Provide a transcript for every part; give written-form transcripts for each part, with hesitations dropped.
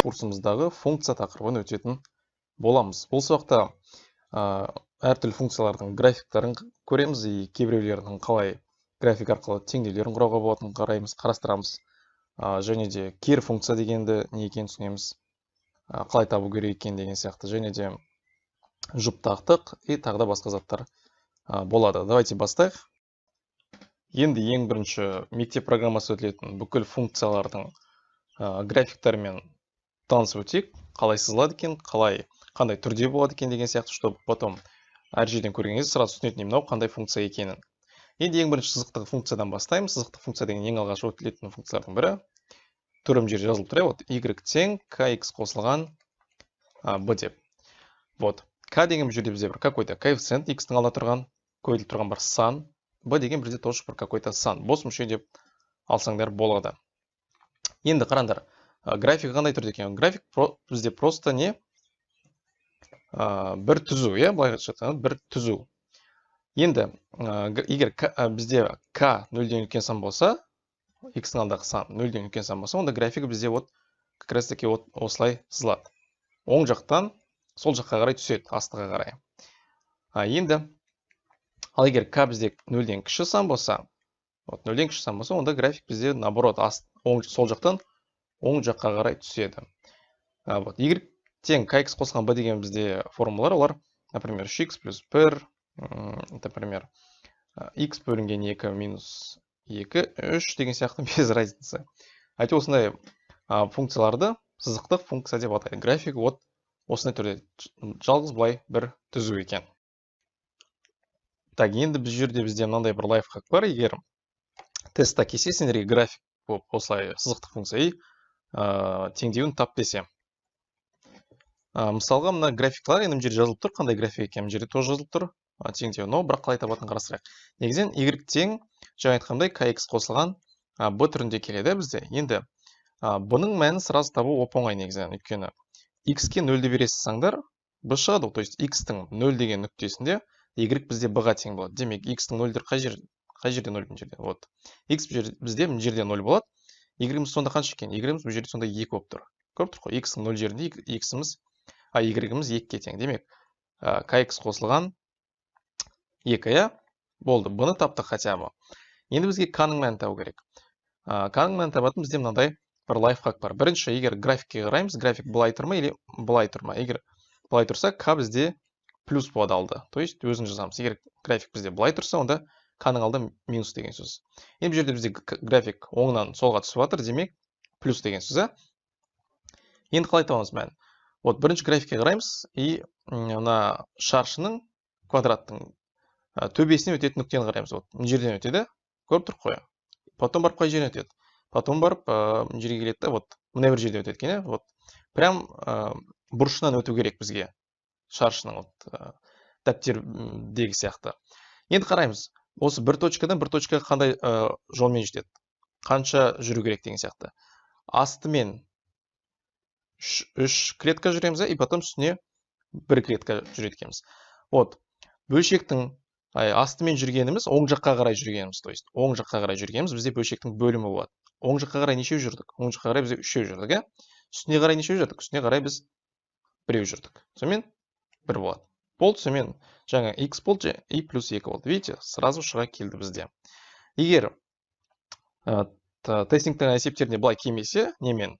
курсымыздағы функция тақырыбын өтетін боламыз. Бұл сабақта әртүрлі функциялардың графиктарын көреміз, кейбіреулерінің қалай график арқылы теңдеулерін құрауға болатынын қарастырамыз. Және де кері функция дегенді не екенін түсінеміз, қалай табу керек екен деген сияқты, және де жұптақтық и тағы да басқа заттар болады. Давайте бастайық. Енді ең бірінші мектеп программасы өтілетін бүкіл функциялардың графиктермен танысып өтейік. Қалай сызылады екен, қандай түрде болады екен деген сияқты, чтобы потом әр жерден көрген кезде сразу түсінетін мынау қандай функция екенін. Енді ең бірінші сызықтық функциядан бастаймыз. Сызықтық функция деген ең алғаш өтілетін функциялардың бірі. Түрім жерде жазылып тұр, вот y тең kx қосылған b деп. Вот k деген жерде бізде бір какой-то коэффициент x-тің алда тұрған, көйіліп тұрған бір сан, b деген бізде тоже бір какой-то сан, бос мүше деп алсаңдар болады. Енді қараңдар, график қандай түрде екен? График бізде просто не? Бір түзу, былай айтқанда бір түзу. Енді егер бізде k нөлден үлкен сан болса, x-тің алдағы сан нөлден үлкен сан болса, онда графигі бізде как раз таки осылай сызылады. Оң жақтан сол жаққа қарай түседі, астыға қарай. Енді ал егер k бізде нөлден кіші сан болса, онда график бізде наоборот, сол жақтан оң жаққа қарай түседі. Y тең kx қосылған b деген бізде формулалар, олар, например, 3x плюс 1, например, x бөлінген 2 минус 2, 3 деген сияқты без разницы. Әйтеуір осындай функцияларды сызықтық функция деп атайды. График осындай түрде жалғыз былай бір түзу екен. Так, енді біз жерде бізде мынандай бір лайфхак бар. Егер тестта келсе, сендерге график болып осылай сызықтық функция теңдеуін тап десе. Мысалға, мына графиктар енді жерде жазылып тұр, қандай график екен жерде тоже жазылып тұр, теңдеу, но бірақ қалай табатынын қарастырайық. Негізінен y тең, жаңа айтқандай, kx қосылған b түрінде келеді бізде. Енді бұның мәнін сразу табу оп-оңай негізінен, өйткені x-ке 0-ді бересіз саңдар, b шығады, то есть x-тің 0 деген нүктесінде y бізде b-ға тең болады. Демек, x-тің 0-дер қай жерде 0 жерде? Вот. x бізде жерде 0 болады. y-іміз сонда қанша екен? y-іміз бұл жерде сонда 2 болып тұр. Көріп тұр ғой, x-тің 0 жерінде y-іміз 2-ге тең. Демек, kx қосылған 2, болды. Бұны таптық хотя бы. Енді бізге k-ның мәнін табу керек. K-ның мәнін табатын бізде мынандай бір лайфхак бар. Бірінші, егер графикке қараймыз, график былай тұр ма или былай тұр ма? Егер былай тұрса, k бізде плюс болады алды. То есть өзін жазамыз. Егер график бізде былай тұрса, онда k-ның алды минус деген сөз. Енді жерде бізде график оңынан солға түсіп жатыр, демек плюс деген сөз. Енді қалай табамыз мәнін? Вот бірінші графикке қараймыз и мына шаршының квадраттың төбесіне өтетін нүктені қараймыз. Вот жерден өтеді, көріп тұр қой. Потом барып қай жерден өтеді? Потом барып жерге келеді, вот мына бір жерден өтеді екен, вот прям бұрышынан өту керек бізге. Шаршының дәптердегі сияқты. Енді қараймыз, осы бір точкадан бір точкаға қандай жолмен жетеді? Қанша жүру керек деген сияқты. Астымен 3 клетка жүреміз, и потом үстіне 1 клетка жүреді екенбіз. Вот, бөлшектің астымен жүргеніміз, оң жаққа қарай жүргеніміз, то есть оң жаққа қарай жүргеніміз бізде бөлшектің бөлімі болады. Оң жаққа қарай нешеу жүрдік? Оң жаққа қарай бізде 3 жүрдік, Үстіне қарай нешеу жүрдік? Үстіне қарай біз 1 жүрдік. Сонымен 1 болады. Болды, сонымен жаңа x болды, и плюс 2 болды. Видите, сразу шыға келді бізде. Егер тестингтің есептеріне былай келмесе, немен?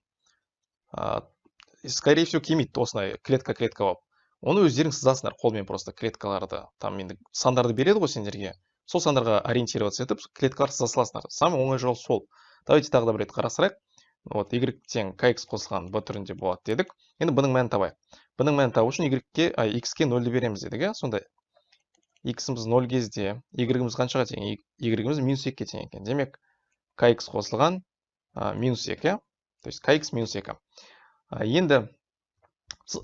Скорее всего, келмейді осындай клетка-клетка болып. Оны өздерің сызасыңдар қолмен просто клеткаларды. Там енді сандарды береді ғой сендерге. Сол сандарға ориентироваться етіп, клеткалар сыза саласыңдар. Самый оңай жол сол. Давайте тағы да бір рет қарастырайық. Вот, y тең kx қосылған b түрінде болады дедік. Енді бұның мәнін табайық. Бұның мәнін табу үшін x-ке 0-ді береміз дедік. Сонда x-іміз 0 кезде, y-іміз қаншаға тең? Y-іміз минус 2-ге тең екен. Демек, kx қосылған минус 2. То есть kx минус 2. Енді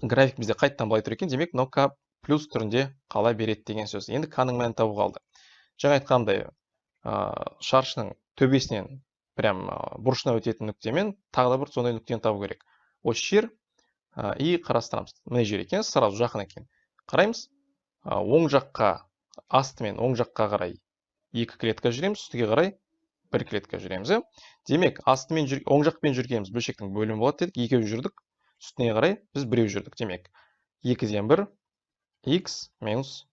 график бізде қайттан былай тұр екен, демек, мынау k плюс түрінде қала береді деген сөз. Енді k-ның мәнін табу қалды. Жаңа айтқандай, шаршының төбесінен прям бұрышына өтетін нүктемен тағы да бір сондай нүктені табу керек. Осы жер и қарастырамыз. Мына жер екен, сразу жақын екен. Қараймыз, оң жаққа, астымен оң жаққа қарай 2 клетка жүреміз, үстіге қарай 1 клетка жүреміз. Демек, астымен оң жақпен жүргеніміз бөлшектің бөлімі болады дедік, екеу жүрдік, үстіне қарай біз біреу жүрдік. Демек, 2-ден 1, x минус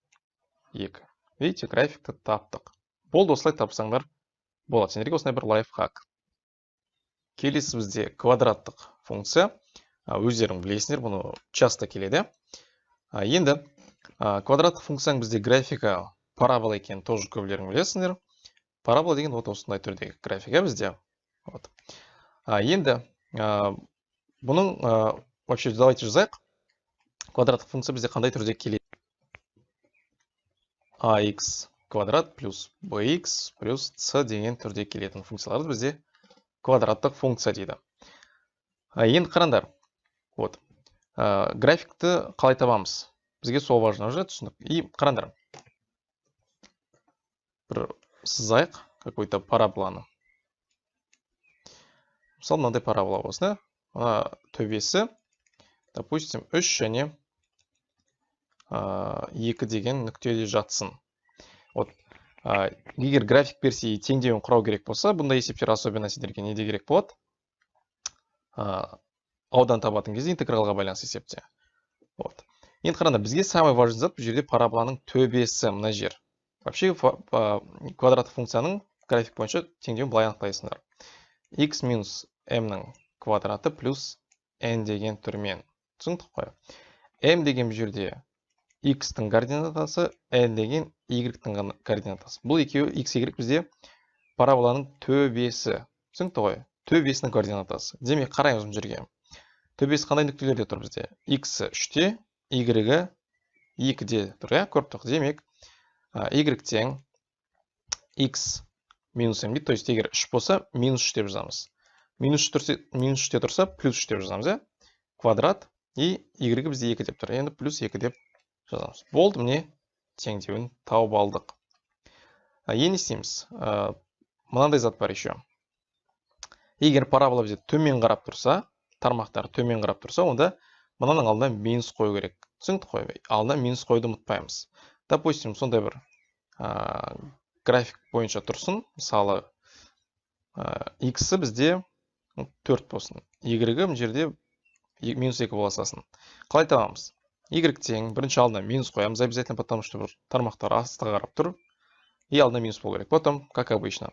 2. Видите, графикті таптық. Болды, осылай тапсаңдар болады. Сендерге осындай бір лайфхак. Келесі бізде квадраттық функция. Өздерің білесіңдер, бұны часто келеді. Енді квадраттық функцияның бізде графика парабола екенін тоже көбілерің білесіңдер. Парабола деген вот осындай түрдегі графика бізде. Енді бұның вообще давайте жазайық. Квадраттық функция бізде қандай түрде келеді? ax квадрат плюс bx плюс c деген түрде келетін функцияларды бізде квадраттық функция дейді. Енді қараңдар. Вот. Графикті қалай табамыз? Бізге сол важно уже түсіндік. И қараңдар. Бір сызайық какой-то параболаны. Мысалы, мынандай парабола болсын. Төбесі, допустим, 3 және 2 деген нүктеде жатсын. Вот. Егер график берсе теңдеуін құрау керек болса, бұндай есептер особенно сендерге неде керек болады? Аудан табатын кезде интегралға байланысты есепте. Вот. Енді қараңдар, бізге самый важный зат бұл жерде параболаның төбесі, мына жер. Вообще квадраттық функцияның график бойынша теңдеуін былай анықтайсыңдар. X минус m-нің квадраты плюс n деген түрмен. Түсіндік қой? M деген бұл жерде x-тің координатасы, n деген y-тің координатасы. Бұл екеуі x, y бізде параболаның төбесі. Түсіндік қой? Төбесінің координатасы. Демек, қараймыз бұл жерге. Төбесі қандай нүктелерде тұр бізде? X 3-те, y 2-де тұр, көріп тұр. Демек, y тең x минус m дейді, то есть егер 3 болса, минус 3 деп жазамыз. Минус 3-те тұрса, плюс 3 деп жазамыз. Квадрат, и y бізде 2 деп тұр. Енді плюс 2 деп жазамыз. Болды, міне теңдеуін тауып алдық. Енді істейміз. Мынандай зат бар еще. Егер парабола бізде төмен қарап тұрса, тармақтар төмен қарап тұрса, онда мынаның алдына минус қою керек. Түсінікті қой, алдына минус қойды ұмытпаймыз. Допустим, сондай бір график бойынша тұрсын. Мысалы, x бізде 4 болсын. Y мына жерде минус 2 боласасын. Қалай табамыз? Y тең бірінші алдына минус қоямыз, обязательно, потому что бір тармақтар астыға қарап тұр. И алдына минус болу керек. Потом, как обычно,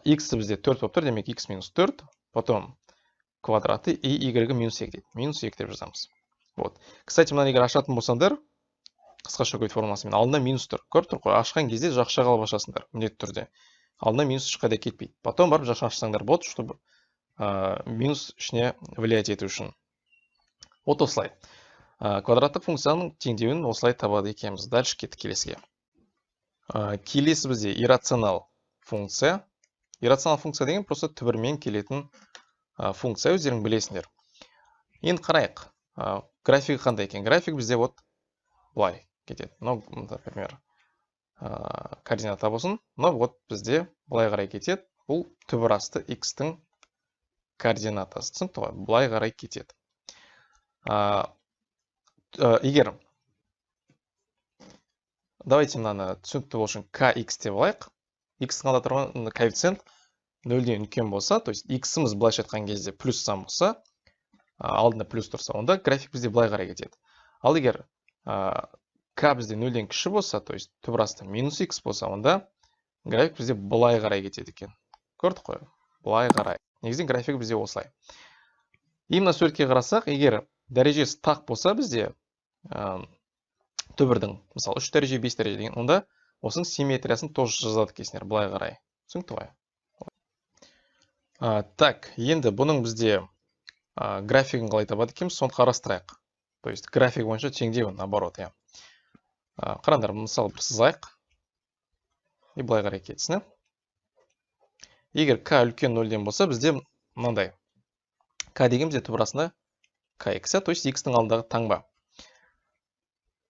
x бізде 4 болып тұр, демек x минус 4. Потом квадраты и y минус 2 дейді. Минус 2 деп жазамыз. Вот. Кстати, мынаны егер ашатын болсаңдар, қысқаша көйт формуласымен алдына минус тұр. Көріп тұр ғой, ашқан кезде жақша қалып ашасыңдар, міндетті түрде. Алдына минус ешқайда кетпейді. Потом барып жақша ашсаңдар болады, чтобы минус ішіне влиять ету үшін. Вот осылай. Квадраттық функцияның теңдеуін осылай табады екенбіз. Дальше кеттік келесіге. Келесі бізде иррационал функция. Иррационал функция деген просто түбірмен келетін функция, өздерің білесіңдер. Енді қарайық. Графигі қандай екен? График бізде вот былай кетеді. Ну, например, координата болсын. Но вот бізде былай қарай кетеді. Бұл түбір асты x-тің координатасы. Түсінікті ғой? Былай қарай кетеді. Егер давайте мынаны түсінікті болу үшін kx деп алайық. X-тің алда тұрған коэффициент 0-ден үлкен болса, то есть x-іміз былайша айтқан кезде плюс сан болса, алдында плюс тұрса, онда график бізде былай қарай кетеді. Ал егер k бізде 0-ден кіші болса, то есть түбір асты минус x болса, онда график бізде былай қарай кетеді екен. Көрдік қой? Былай қарай. Негізінен график бізде осылай. И мына суретке қарасақ, егер дәрежесі тақ болса бізде түбірдің, мысалы 3 дәреже, 5 дәреже деген, онда осының симметриясын тоже жазады кесінер, былай қарай. Түсінікті ғой? Так, енді бұның бізде графигін қалай табады екенбіз, соны қарастырайық. То есть график бойынша теңдеуін, наоборот, иә. Қараңдар, мысалы бір сызайық. И былай қарай кетсін. Егер k үлкен 0-ден болса, бізде мынандай. K деген бізде түбір астында kx, то есть x-тің алдындағы таңба.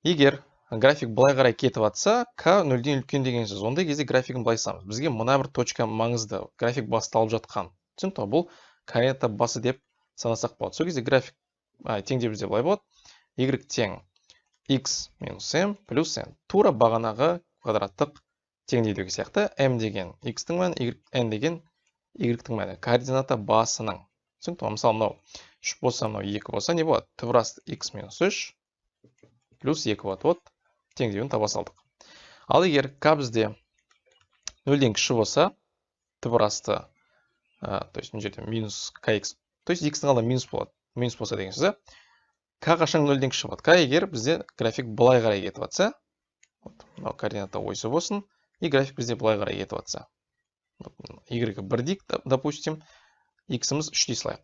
Егер график былай қарай кетіп атса, k 0-ден үлкен деген сөз. Ондай кезде графигін былай саламыз. Бізге мына бір точка маңызды. График басталып жатқан. Түсінікті, бұл координата басы деп санасақ болады. Сол кезде график теңдеу бізде былай болады. Y тең x минус m плюс n. Тура бағанағы квадраттық теңдейді сияқты m деген x-тің мәні, n деген y-тің мәні. Координата басының. Түсінікті ме? Мысалы, мынау 3 болса, мынау 2 болса, не болады? Түбір асты x минус 3 плюс 2 болады. Вот, теңдеуін таба салдық. Ал егер k бізде 0-ден кіші болса, түбір асты, то есть мына жерде минус kx, то есть x-тің алдында минус болады. Минус болса деген сөзі, k қашан 0-ден кіші болады? K егер бізде график былай қарай кетіп жатса, мынау координата ойсы болсын, и график бізде былай қарай кетіп жатса. Y-ға 1 дейік, допустим, x-іміз 3 дей салайық.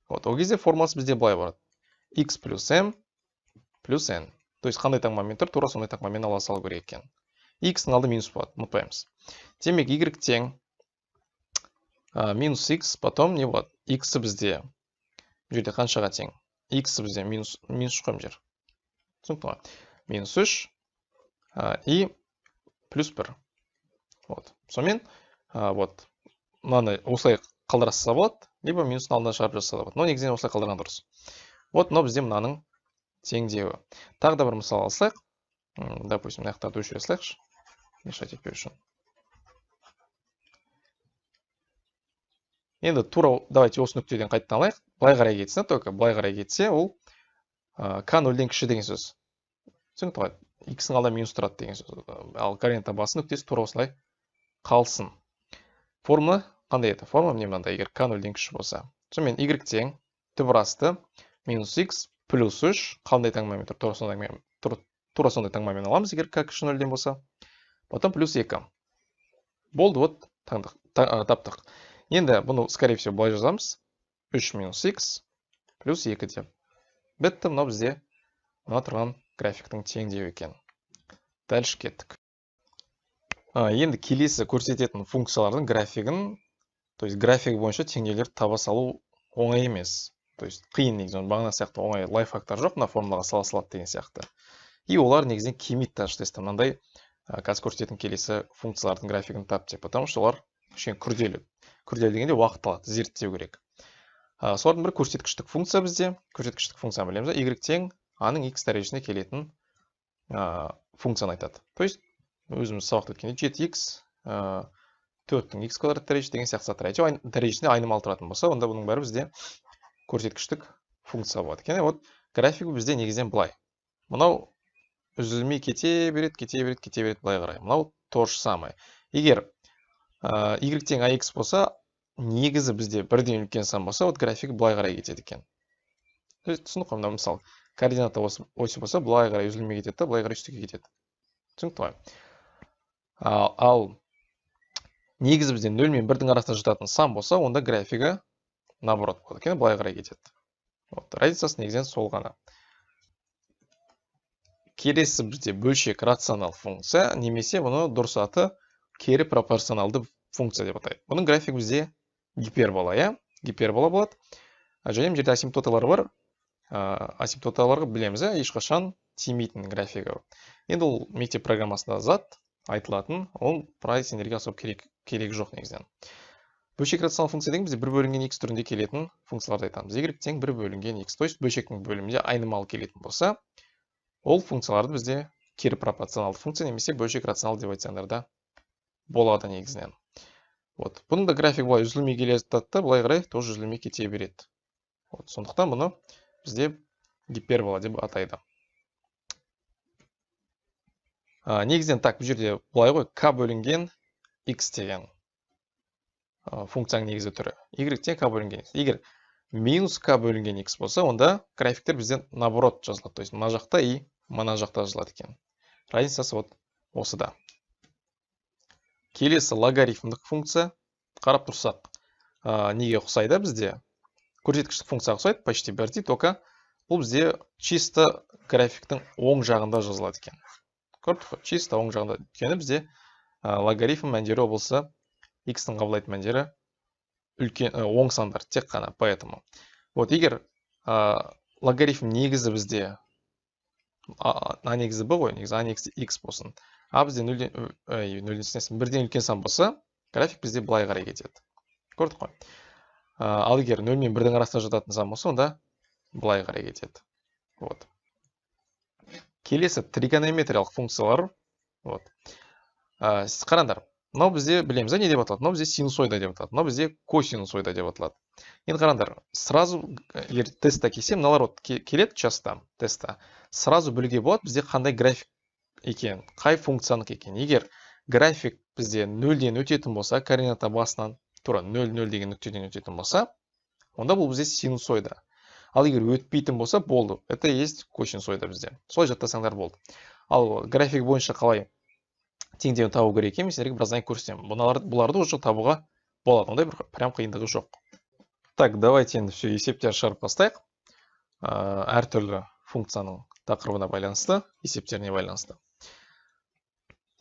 Вот, ол кезде формуласы бізде былай болады. X плюс m плюс n. То есть қандай таңбамен тұр, тура сондай таңбамен ала салу керек екен. X-ның алды минус болады, ұмытпаймыз. Демек, y тең минус x, потом не болады? X бізде жерде қаншаға тең? X бізде минус 3 қойым жер. Түсінікті ме? Минус 3 и плюс 1. Вот. Сонымен, вот, мынаны осылай қалдыраса болады, либо минустың алдына шығарып жасаса болады. Но негізінен осылай қалдырған дұрыс. Вот, мынау бізде мынаның теңдеуі. Тағы да бір мысал алсақ, допустим, мына жақтарды өшіре салайықшы, мешать етпеу үшін. Енді тура, давайте осы нүктеден қайтадан алайық. Былай қарай кетсін, только былай қарай кетсе, ол k 0-ден кіші деген сөз. Түсінікті ғой? X-ің алда минус тұрады деген сөз. Ал координата басы нүктесі тура осылай қалсын. Формула қандай еді? Формула міне мынандай, егер k 0-ден кіші болса. Сонымен y тең түбір асты минус x плюс 3 қандай таңбамен тұр? Тура сондай таңбамен аламыз, егер k кіші 0-ден болса. Потом плюс 2. Болды, вот, таптық. Енді бұны, скорее всего, былай жазамыз. 3 минус x плюс 2 деп. Бітті, мынау бізде мына тұрған графиктің теңдеуі екен. Дальше кеттік. Енді келесі көрсететін функциялардың графигін, то есть график бойынша теңдеулерді таба салу оңай емес. То есть қиын негізі, бағана сияқты оңай лайфхактар жоқ, мына формулаға сала салады деген сияқты. И олар негізінен келмейді тәжі тесті. Мынандай қазір көрсететін келесі функциялардың графигін тап деп, потому что олар кішкене күрделі. Күрделі дегенде уақыт алады, зерттеу керек. Солардың бірі көрсеткіштік функция бізде. Көрсеткіштік функцияны білеміз. Y тең аның x дәрежесіне келетін функцияны айтады. То есть өзіміз сабақта өткенде 7x 4-тің x квадрат дәрежесі деген сияқты заттар. Әйтеуір дәрежесіне айнымалы тұратын болса, онда бұның бәрі бізде көрсеткіштік функция болады екен. Вот графигі бізде негізінен былай. Мынау үзілмей кете береді былай қарай. Мынау то же самое. Егер y тең ax болса, негізі бізде бірден үлкен сан болса, вот график былай қарай кетеді екен. Түсінік қой, мына мысал, координата осі болса, былай қарай үзілмей кетеді, былай қарай үстіге кетеді. Түсінікті ғой. Ал негізі бізде 0 мен 1-дің арасында жататын сан болса, онда графигі наоборот болады екен, былай қарай кетеді. Вот, разницасы негізінен сол ғана. Келесі бізде бөлшек рационал функция, немесе бұны дұрыс аты кері пропорционалды функция деп атайды. Бұның график бізде гипербола, иә? Гипербола болады. Және мына жерде асимптоталар бар. Асимптоталарға білеміз, ешқашан тимейтін графигі. Енді ол мектеп программасында зат айтылатын, ол прайс энергия особо керек жоқ негізінен. Бөлшек рационал функция деген бізде 1 бөлінген x түрінде келетін функцияларды айтамыз. Y тең 1 бөлінген x, то есть бөлшектің бөлімінде айнымалы келетін болса, ол функцияларды бізде кері пропорционалды функция немесе бөлшек рационал деп айтсаңдар да болады негізінен. Вот. Бұның да график былай үзілмей келе жатады, былай қарай тоже үзілмей кете береді. Вот. Сондықтан бұны бізде гипербола деп атайды. Негізінен так, бұл жерде былай ғой, k бөлінген x деген функцияның негізі түрі. Y тең k бөлінген x. Егер минус k бөлінген x болса, онда графиктер бізден наоборот жазылады. То есть мына жақта и мына жақта жазылады екен. Разницасы вот осыда. Келесі логарифмдік функция. Қарап тұрсақ, неге ұқсайды бізде? Көрсеткіштік функцияға ұқсайды, почти бірдей, только бұл бізде чисто графиктің оң жағында жазылады екен. Көрдік қой? Чисто оң жағында. Өйткені бізде логарифм мәндері болса, x-тің қабылдайтын мәндері үлкен оң сандар тек қана, поэтому. Вот егер логарифм негізі бізде а негізі b ғой, негізі а негізі x болсын. А бізде 1-ден үлкен сан болса, график бізде былай қарай кетеді. Көрдік қой? Ал егер 0 мен 1-дің арасында жататын сан болса, онда былай қарай кетеді. Вот. Келесі тригонометриялық функциялар. Вот. Сіз қараңдар. Мынау бізде білеміз, не деп аталады? Мынау бізде синусоида деп аталады. Мынау бізде косинусоида деп аталады. Енді қараңдар, сразу егер тестта келсе, мыналар вот келеді часто тестта. Сразу білуге болады бізде қандай график екен, қай функцияның екен. Егер график бізде 0-ден өтетін болса, координата басынан тура 0,0 деген нүктеден өтетін болса, онда бұл бізде синусоида. Ал егер өтпейтін болса, болды. Это есть косинусоида бізде. Солай жаттасаңдар болды. Ал график бойынша қалай теңдеуін табу керек екен, мен сіздерге біраздан көрсетемін. Бұларды уже табуға болады. Ондай бір прям қиындығы жоқ. Так, давайте енді все есептер шығарып бастайық. Әртүрлі функцияның тақырыбына байланысты, есептеріне байланысты.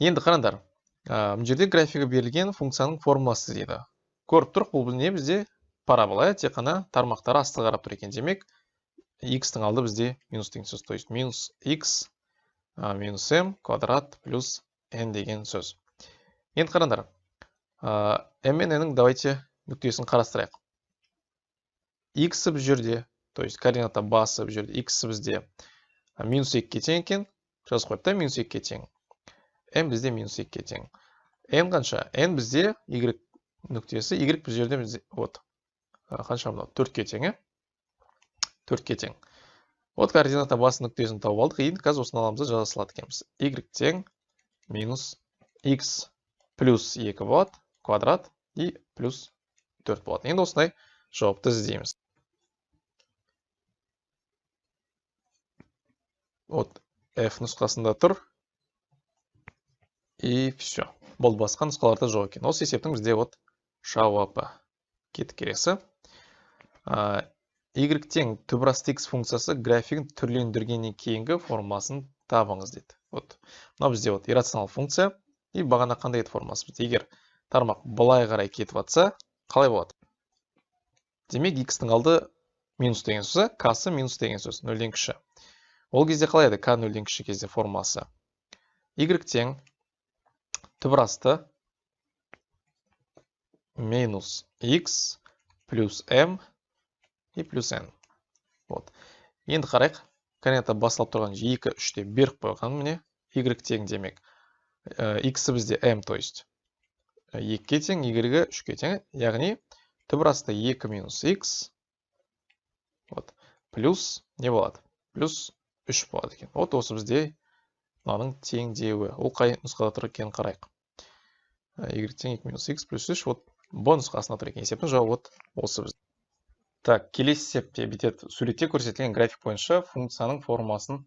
Енді қараңдар, мына жерде графигі берілген функцияның формуласы дейді. Көріп тұрық, бұл не бізде парабола, тек қана тармақтары асты қарап тұр екен. Демек, x-тің алды бізде минус деген сөз. То есть минус x минус m квадрат плюс n деген сөз. Енді қараңдар, m мен n-ің давайте нүктесін қарастырайық. x бұл жерде, то есть координата басы бұл жерде, x бізде минус 2-ке тең екен, жазып қойып та, минус 2-ке тең. m бізде минус 2-ке тең. n қанша? n бізде y нүктесі, y бұл жерде бізде, вот, қанша мынау? 4-ке тең, 4-ке тең. Вот координата басы нүктесін тауып алдық. Енді қазір осыны аламыз да жаза салады екенбіз. y тең минус x плюс 2 болады, квадрат и плюс 4 болады. Енді осындай жауапты іздейміз. Вот f нұсқасында тұр. И все. Бұл басқа нұсқаларда жоқ екен. Осы есептің бізде вот жауабы. Кеттік келесі. Y тең түбірасты x функциясы графигін түрлендіргеннен кейінгі формасын табыңыз дейді. Вот. Мынау бізде вот иррационал функция. И бағана қандай еді формасы бізде? Егер тармақ былай қарай кетіп жатса, қалай болады? Демек, x-тің алды минус деген сөз, k-сы минус деген сөз, 0-ден кіші. Ол кезде қалай еді? K 0-ден кіші кезде формасы. Y тең түбірасты минус x плюс m и плюс n. Вот. Енді қарайық. Координата басылып тұрған 2, 3-те беріп қойған міне. Y тең демек. X бізде m, то есть 2-ке тең, y 3-ке тең. Яғни түбірасты 2 минус x. Вот. Плюс не болады? Плюс 3 болады екен. Вот осы бізде мынаның теңдеуі. Ол қай нұсқада тұр екенін қарайық. Y тең 2 минус x плюс 3. Вот бұл нұсқасында тұр екен. Есептің жауабы вот осы бізде. Так, келесі есепте бүйтеді. Суретте көрсетілген график бойынша функцияның формасын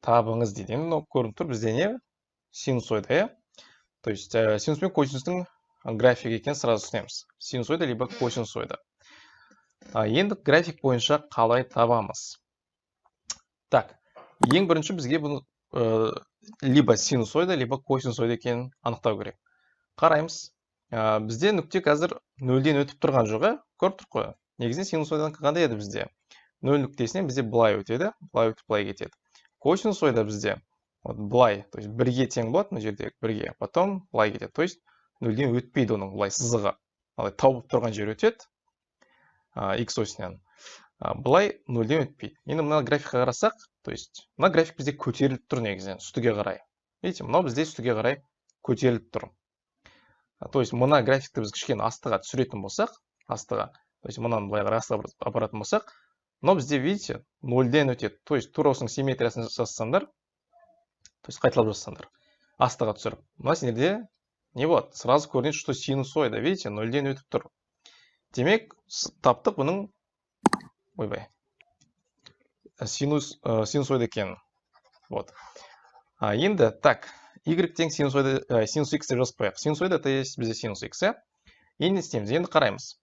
табыңыз дейді. Енді көрініп тұр бізде не? Синусоида, то есть синус пен косинустың график екен сразу түсінеміз. Синусоида либо косинусоида. Енді график бойынша қалай табамыз? Так, ең бірінші бізге бұны либо синусоида, либо косинусоида екенін анықтау керек. Қараймыз. Бізде нүкте қазір 0-ден өтіп тұрған жоғы, көріп тұр қой. Негізінен синусоидадан қандай еді бізде? 0 нүктесінен бізде былай өтеді, былай өтіп былай кетеді. Косинусоида бізде вот былай, то есть 1-ге тең болады, мына жерде 1-ге, потом былай кетеді. То есть 0-ден өтпейді оның былай сызығы. Алай тауып тұрған жер өтеді, x осінен. Былай 0-ден өтпейді. Енді мына графикқа қарасақ, то есть мына график бізде көтеріліп тұр негізінен үстіге қарай. Видите, мынау бізде үстіге қарай көтеріліп тұр. То есть мына графикті біз кішкене астыға түсіретін болсақ, астыға, то есть мынаны былай қарай астыға апаратын болсақ, мынау бізде, видите, 0-ден өтеді. То есть тура осының симметриясын жасасаңдар, то есть қайталап жасасаңдар, астыға түсіріп. Мына сендерде не болады? Сразу көрінеді, что синусоида, видите, 0-ден өтіп тұр. Демек, таптық бұның, ойбай, синусоида екенін. Вот. Енді, так, y тең синус x деп жазып қояйық. Синусоида это есть бізде синус x. Енді істейміз, енді қараймыз.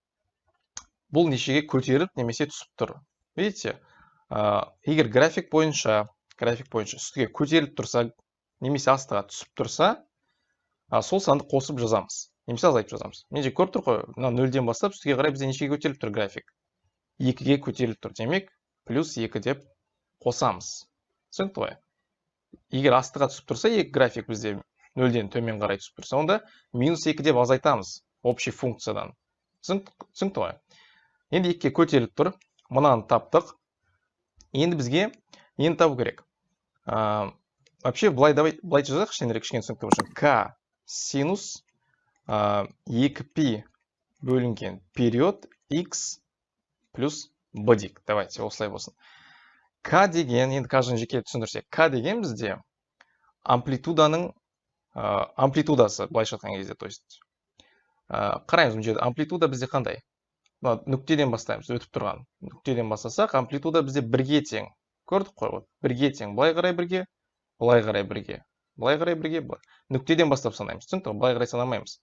Бұл нешеге көтеріліп немесе түсіп тұр. Видите, егер график бойынша үстіге көтеріліп тұрса, немесе астыға түсіп тұрса, сол санды қосып жазамыз. Немесе азайтып жазамыз. Менде көріп тұр қой, 0-ден бастап үстіге қарай бізде нешеге көтеріліп тұр график? 2-ге көтеріліп тұр. Демек, плюс 2 деп қосамыз. Түсінікті ғой? Егер астыға түсіп тұрса, график бізде 0-ден төмен қарай түсіп тұрса, онда минус 2 деп азайтамыз общий функциядан. Түсінікті ғой? Енді 2-ге көтеріліп тұр. Мұнаны таптық. Енді бізге нені табу керек? Вообще, былай жазайық, кішкене түсінікті үшін. К синус 2π бөлінген период x плюс b дейік. Давайте осылай болсын. К деген, енді каждый жеке түсіндірсек, К деген бізде амплитуданың амплитудасы, былайша айтқан кезде, то есть қараймыз, бұл жерде амплитуда бізде қандай? Нүктеден бастаймыз, өтіп тұрған. Нүктеден бастасақ, амплитуда бізде бірге тең. Көрдік қой, бірге тең. Былай қарай бірге, былай қарай бірге. Былай қарай бірге, нүктеден бастап санаймыз. Түсінікті, былай қарай санамаймыз.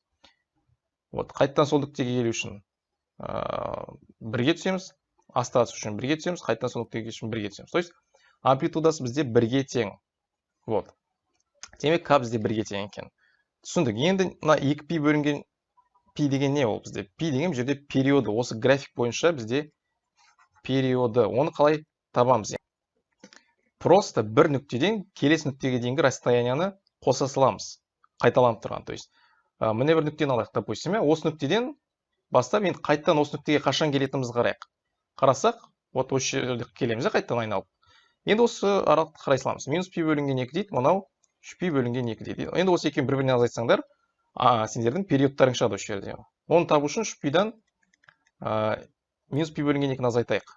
Қайттан сол нүктеге келу үшін бірге түсеміз, астағы үшін бірге түсеміз, қайттан сол нүктеге үшін бірге түсеміз. То есть амплитудасы бізде бірге тең. Демек, К бізде бірге тең екен. Түсіндік. Енді мына 2π бөлінген пи деген не ол бізде? Пи деген жерде периоды. Осы график бойынша бізде периоды. Оны қалай табамыз? Просто бір нүктеден келесі нүктеге дейінгі расстоянияны қоса саламыз. Қайталанып тұрған. То есть міне бір нүктені алайық, допустим, осы нүктеден бастап, енді қайттан осы нүктеге қашан келетінімізді қарайық. Қарасақ, осы жерде келеміз, қайттан айналып. Енді осы аралықты қарай саламыз. Минус пи бөлінген 2 дейді, мынау 3π бөлінген 2 дейді. Енді осы екеуін бір-біріне азайтсаңдар, сендердің периодтарың шығады осы жерде. Оны табу үшін 3πдан минус пи бөлінген 2-ні азайтайық.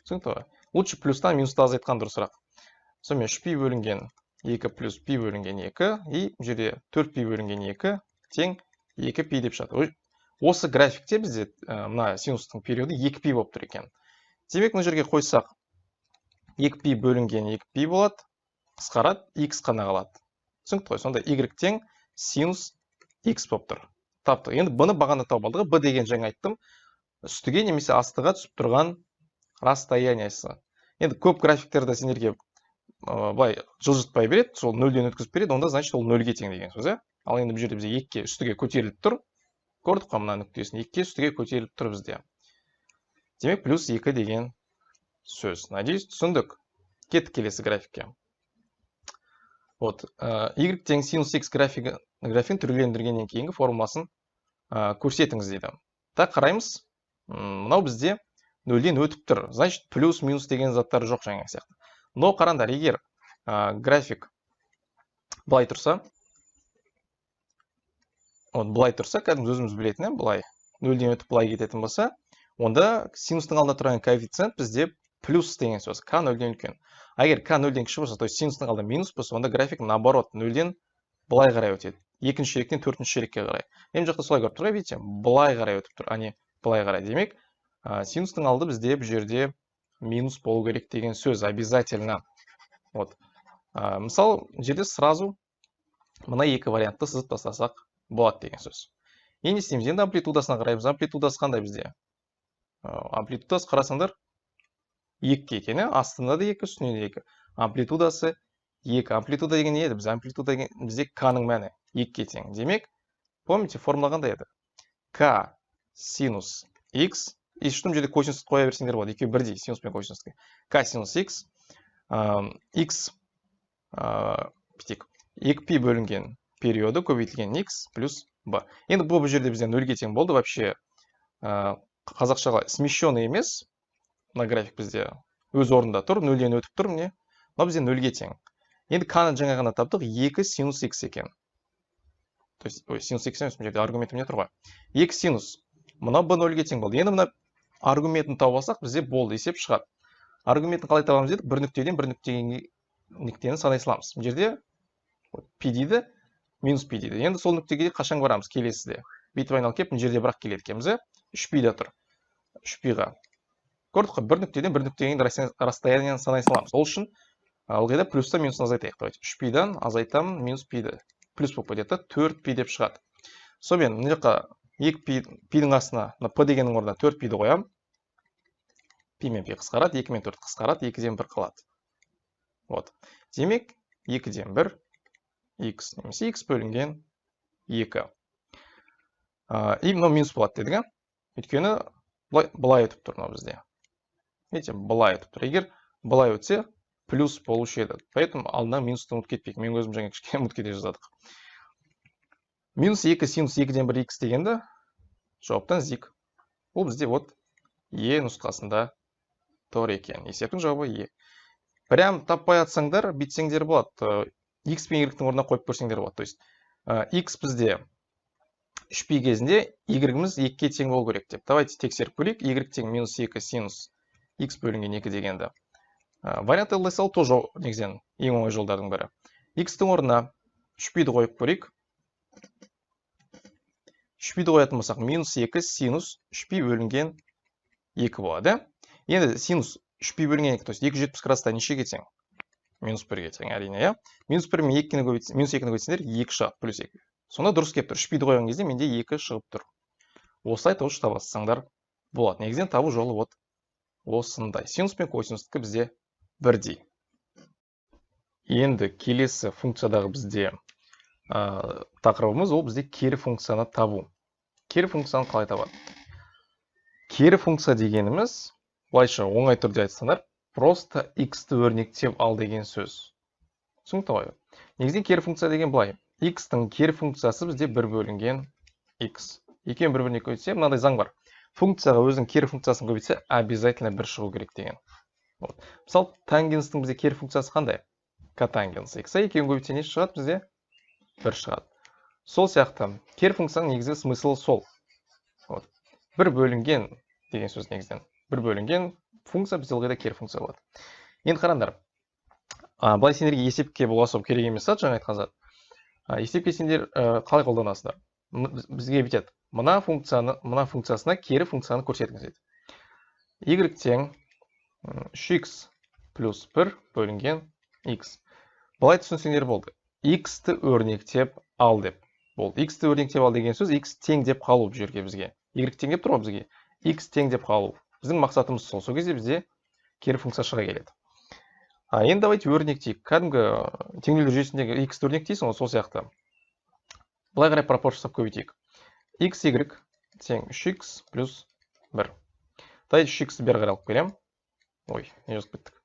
Түсінікті? Лучше плюстан минусты азайтқан дұрысырақ. Сонымен 3π бөлінген 2 плюс пи бөлінген 2 и жерде 4π бөлінген 2 тең 2π деп шығады. Осы графикте бізде мына синустың периоды 2π болып тұр екен. Демек, мына жерге қойсақ 2π бөлінген 2π болады, қысқарады, x қана қалады. Түсінікті ғой? Сонда y тең синус x болып тұр. Таптық. Енді бұны бағана тауып алдық. B деген жаңа айттым. Үстіге немесе астыға түсіп тұрған расстояниясы. Енді көп графиктерді сендерге былай жылжытпай береді, сол 0-ден өткізіп береді, онда значит ол 0-ге тең деген сөз. Ал енді бұл жерде бізде 2-ге үстіге көтеріліп тұр. Көрдік қой мына нүктесін? 2-ге үстіге көтеріліп тұр бізде. Демек, плюс 2 деген сөз. Надеюсь, түсіндік. Кеттік келесі графикке. Y тең синус x графин түрлендіргеннен кейінгі формуласын көрсетіңіз дейді. Так, қараймыз. Мынау бізде 0-ден өтіп тұр. Значит, плюс, минус деген заттар жоқ жаңа сияқты. Но қараңдар, егер график былай тұрса, кәдімгі өзіміз білетін, былай 0-ден өтіп былай кететін болса, онда синустың алдында тұрған коэффициент бізде плюс деген сөз. К 0-ден үлкен. Егер К 0-ден кіші болса, то есть синустың алдында минус болса, онда график наоборот 0-ден былай қарай өтеді. Екінші шеректен төртінші шерекке қарай. Ең жақта солай көріп тұр, видите? Былай қарай өтіп тұр, а не былай қарай. Демек, синустың алды бізде бұл жерде минус болу керек деген сөз обязательно. Мысалы, жерде сразу мына екі вариантты сызып тастасақ болады деген сөз. Енді істейміз, енді амплитудасына қараймыз. Амплитудасы қандай бізде? Амплитудасы қарасаңдар 2 екен, астында да 2, үстінде де 2. Амплитудасы 2. Амплитуда деген не еді? Амплитуда деген бізде К-ның мәні 2-ге тең. Демек, помните, формула қандай еді? К синус x, и что жерде косинусты қоя берсеңдер болады. Екеуі бірдей, синус пен косинусты. К синус x, x 2π бөлінген периоды көбейтілген x плюс b. Енді бұл жерде бізде 0-ге тең болды. Вообще қазақшаға смещенный емес. Мына график бізде өз орнында тұр, 0-ден өтіп тұр, міне. Мына бізде 0-ге тең. Енді К-ны жаңа ғана таптық, 2 синус x екен. То есть, синус x емес, жерде аргументім не тұр ғой? 2 синус. Мына b 0-ге тең болды. Енді мына аргументін тауып алсақ, бізде болды, есеп шығады. Аргументін қалай табамыз дедік? Бір нүктеден бір нүктені санай саламыз. Бұл жерде пи дейді, минус пи дейді. Енді сол нүктеге қашан барамыз? Келесіде. Бүйтіп айналып келіп, бұл жерде бірақ келеді екенбіз. 3π-да тұр. 3π-ға. Көрдік қой, бір нүктеден бір нүктеге расстоянияны санай саламыз. Ол үшін ылғида плюста минусын азайтайық. 3π-дан азайтамын, минус пи-ді. Плюс болып кетеді, 4π деп шығады. Сонымен, мына жаққа 2π-дің астына p дегеннің орнына 4π-ді қоямын. Пи мен пи қысқарады, 2 мен 4 қысқарады, 2-ден 1 қалады. Демек, 2-ден 1 x немесе x бөлінген 2. И мынау минус болады дедік. Өйткені былай өтіп тұр мынау бізде. Видите, былай өтіп тұр. Егер былай өтсе, плюс болушы еді. Поэтому алдынан минусты ұмытып кетпейік. Мен өзім жаңа кішкене ұмытып кете жаздадық. Минус 2 синус 2-ден 1 x дегенді жауаптан зик. Бұл бізде Е нұсқасында тұр екен. Есептің жауабы Е. Прям таппай атсаңдар, бітсеңдер болады. X пен Y-дің орнына қойып көрсеңдер болады. То есть, x бізде 3π кезінде y-іміз 2-ке тең болу керек деп. Давайте тексеріп көрейік. Y тең минус 2 синус x бөлінген 2 дегенді. Вариант ылдай салу тоже негізінен ең оңай жолдардың бірі. X-тің орнына 3π-ді қойып көрейік. 3π-ді қоятын болсақ, минус 2 синус 3π бөлінген 2 болады. Енді синус 3π бөлінген 2, то есть 270 градуста нешеге тең? Минус 1-ге тең, әрине, иә? Минус 1 мен 2-ні көбейтсеңдер 2 шығады, плюс 2. Сонда дұрыс келіп тұр. 3π-ді қойған кезде менде 2 шығып тұр. Осылай тоже табасаңдар болады. Негізінен табу жолы вот осындай. Синус пен косинустікі бізде бірдей. Енді келесі функциядағы бізде тақырыбымыз ол бізде кері функцияны табу. Кері функцияны қалай табады? Кері функция дегеніміз, былайша оңай түрде айтсаңдар, просто x-ті өрнектеп ал деген сөз. Түсінікті ғой? Негізінен кері функция деген былай. X-тің кері функциясы бізде 1 бөлінген x. Екеуін бір-біріне көбейтсе, мынадай заң бар. Функцияға өзінің кері функциясын көбейтсе, обязательно 1 шығу керек деген. Мысалы, тангенстің бізде кері функциясы қандай? Котангенс x. Екеуін көбейтсе не шығады бізде? 1 шығады. Сол сияқты, кері функцияның негізгі смыслы сол. 1 бөлінген деген сөз негізден. 1 бөлінген функция бізде ылғайда кері функция болады. Енді қараңдар. Былай сендерге есепке бұл особо керек емес, жаңа айтқан зат. Есепке сендер қалай қолданасыздар? Бізге бітеді. Мына функциясына кері функцияны көрсетіңіз еді. Y тең 3x плюс 1 бөлінген x. Былай түсінсеңдер болды. X-ті өрнектеп ал деп. Болды. X-ті өрнектеп ал деген сөз x тең деп қалу бұл жерге бізге. Y тең деп тұр ғой бізге. X тең деп қалу. Біздің мақсатымыз сол. Сол кезде бізде кері функция шыға келеді. Енді давайте өрнектейік. Кәдімгі теңдеулер жүйесіндегі x-ті өрнектейсің, сол сияқты. Былай қарай пропорция көбейтейік. X, y тең 3x плюс 1. Давайте 3x-ті бері қарай алып келем. Ой, не жазып кеттік.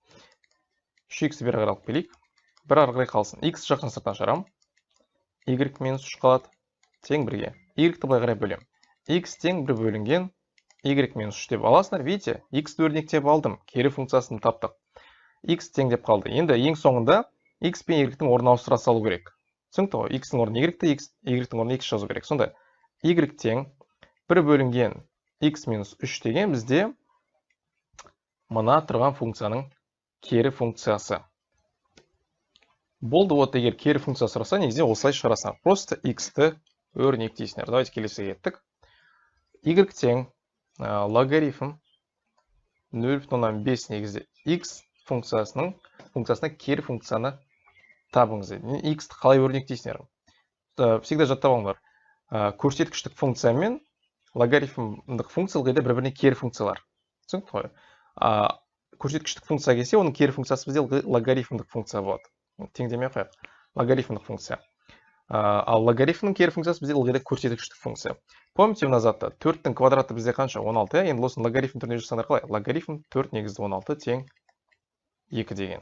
3x-ті бері қарай алып келейік. Бір ары қарай қалсын. X жақын сыртынан шығарам. Y минус 3 қалады. Тең 1-ге. Y-ті былай қарай бөлем. X тең 1 бөлінген y минус 3 деп аласыңдар. Видите, x-ті өрнектеп алдым. Кері функциясын таптық. X тең деп қалды. Енді ең соңында x пен y-тің орнына ауыстыра салу керек. Түсінікті ғой? X-тің орнына y-ті, y-тің орнына x жазу керек. Сонда y тең 1 бөлінген x минус 3 деген бізде мына тұрған функцияның кері функциясы. Болды, вот егер кері функция сұраса, негізде осылай шығарасың. Просто x-ті өрнектейсіңдер. Давайте келесіге кеттік. Y тең логарифм 0,5 негізде x функциясына кері функцияны табыңыз. X-ті қалай өрнектейсіңдер? Всегда жаттап алыңдар. Көрсеткіштік функция мен логарифмдық функция ылғайда бір-біріне кері функциялар. Түсінікті ғой? Көрсеткіштік функция келсе, оның кері функциясы бізде логарифмдық функция болады. Теңдемей қояйық. Логарифмдық функция. Ал логарифмнің кері функциясы бізде ылғайда көрсеткіштік функция. Помните мына затты? 4-тің квадраты бізде қанша? 16. Енді осыны логарифм түрінде жасаңдар қалай? Логарифм 4 негізді 16 тең 2 деген.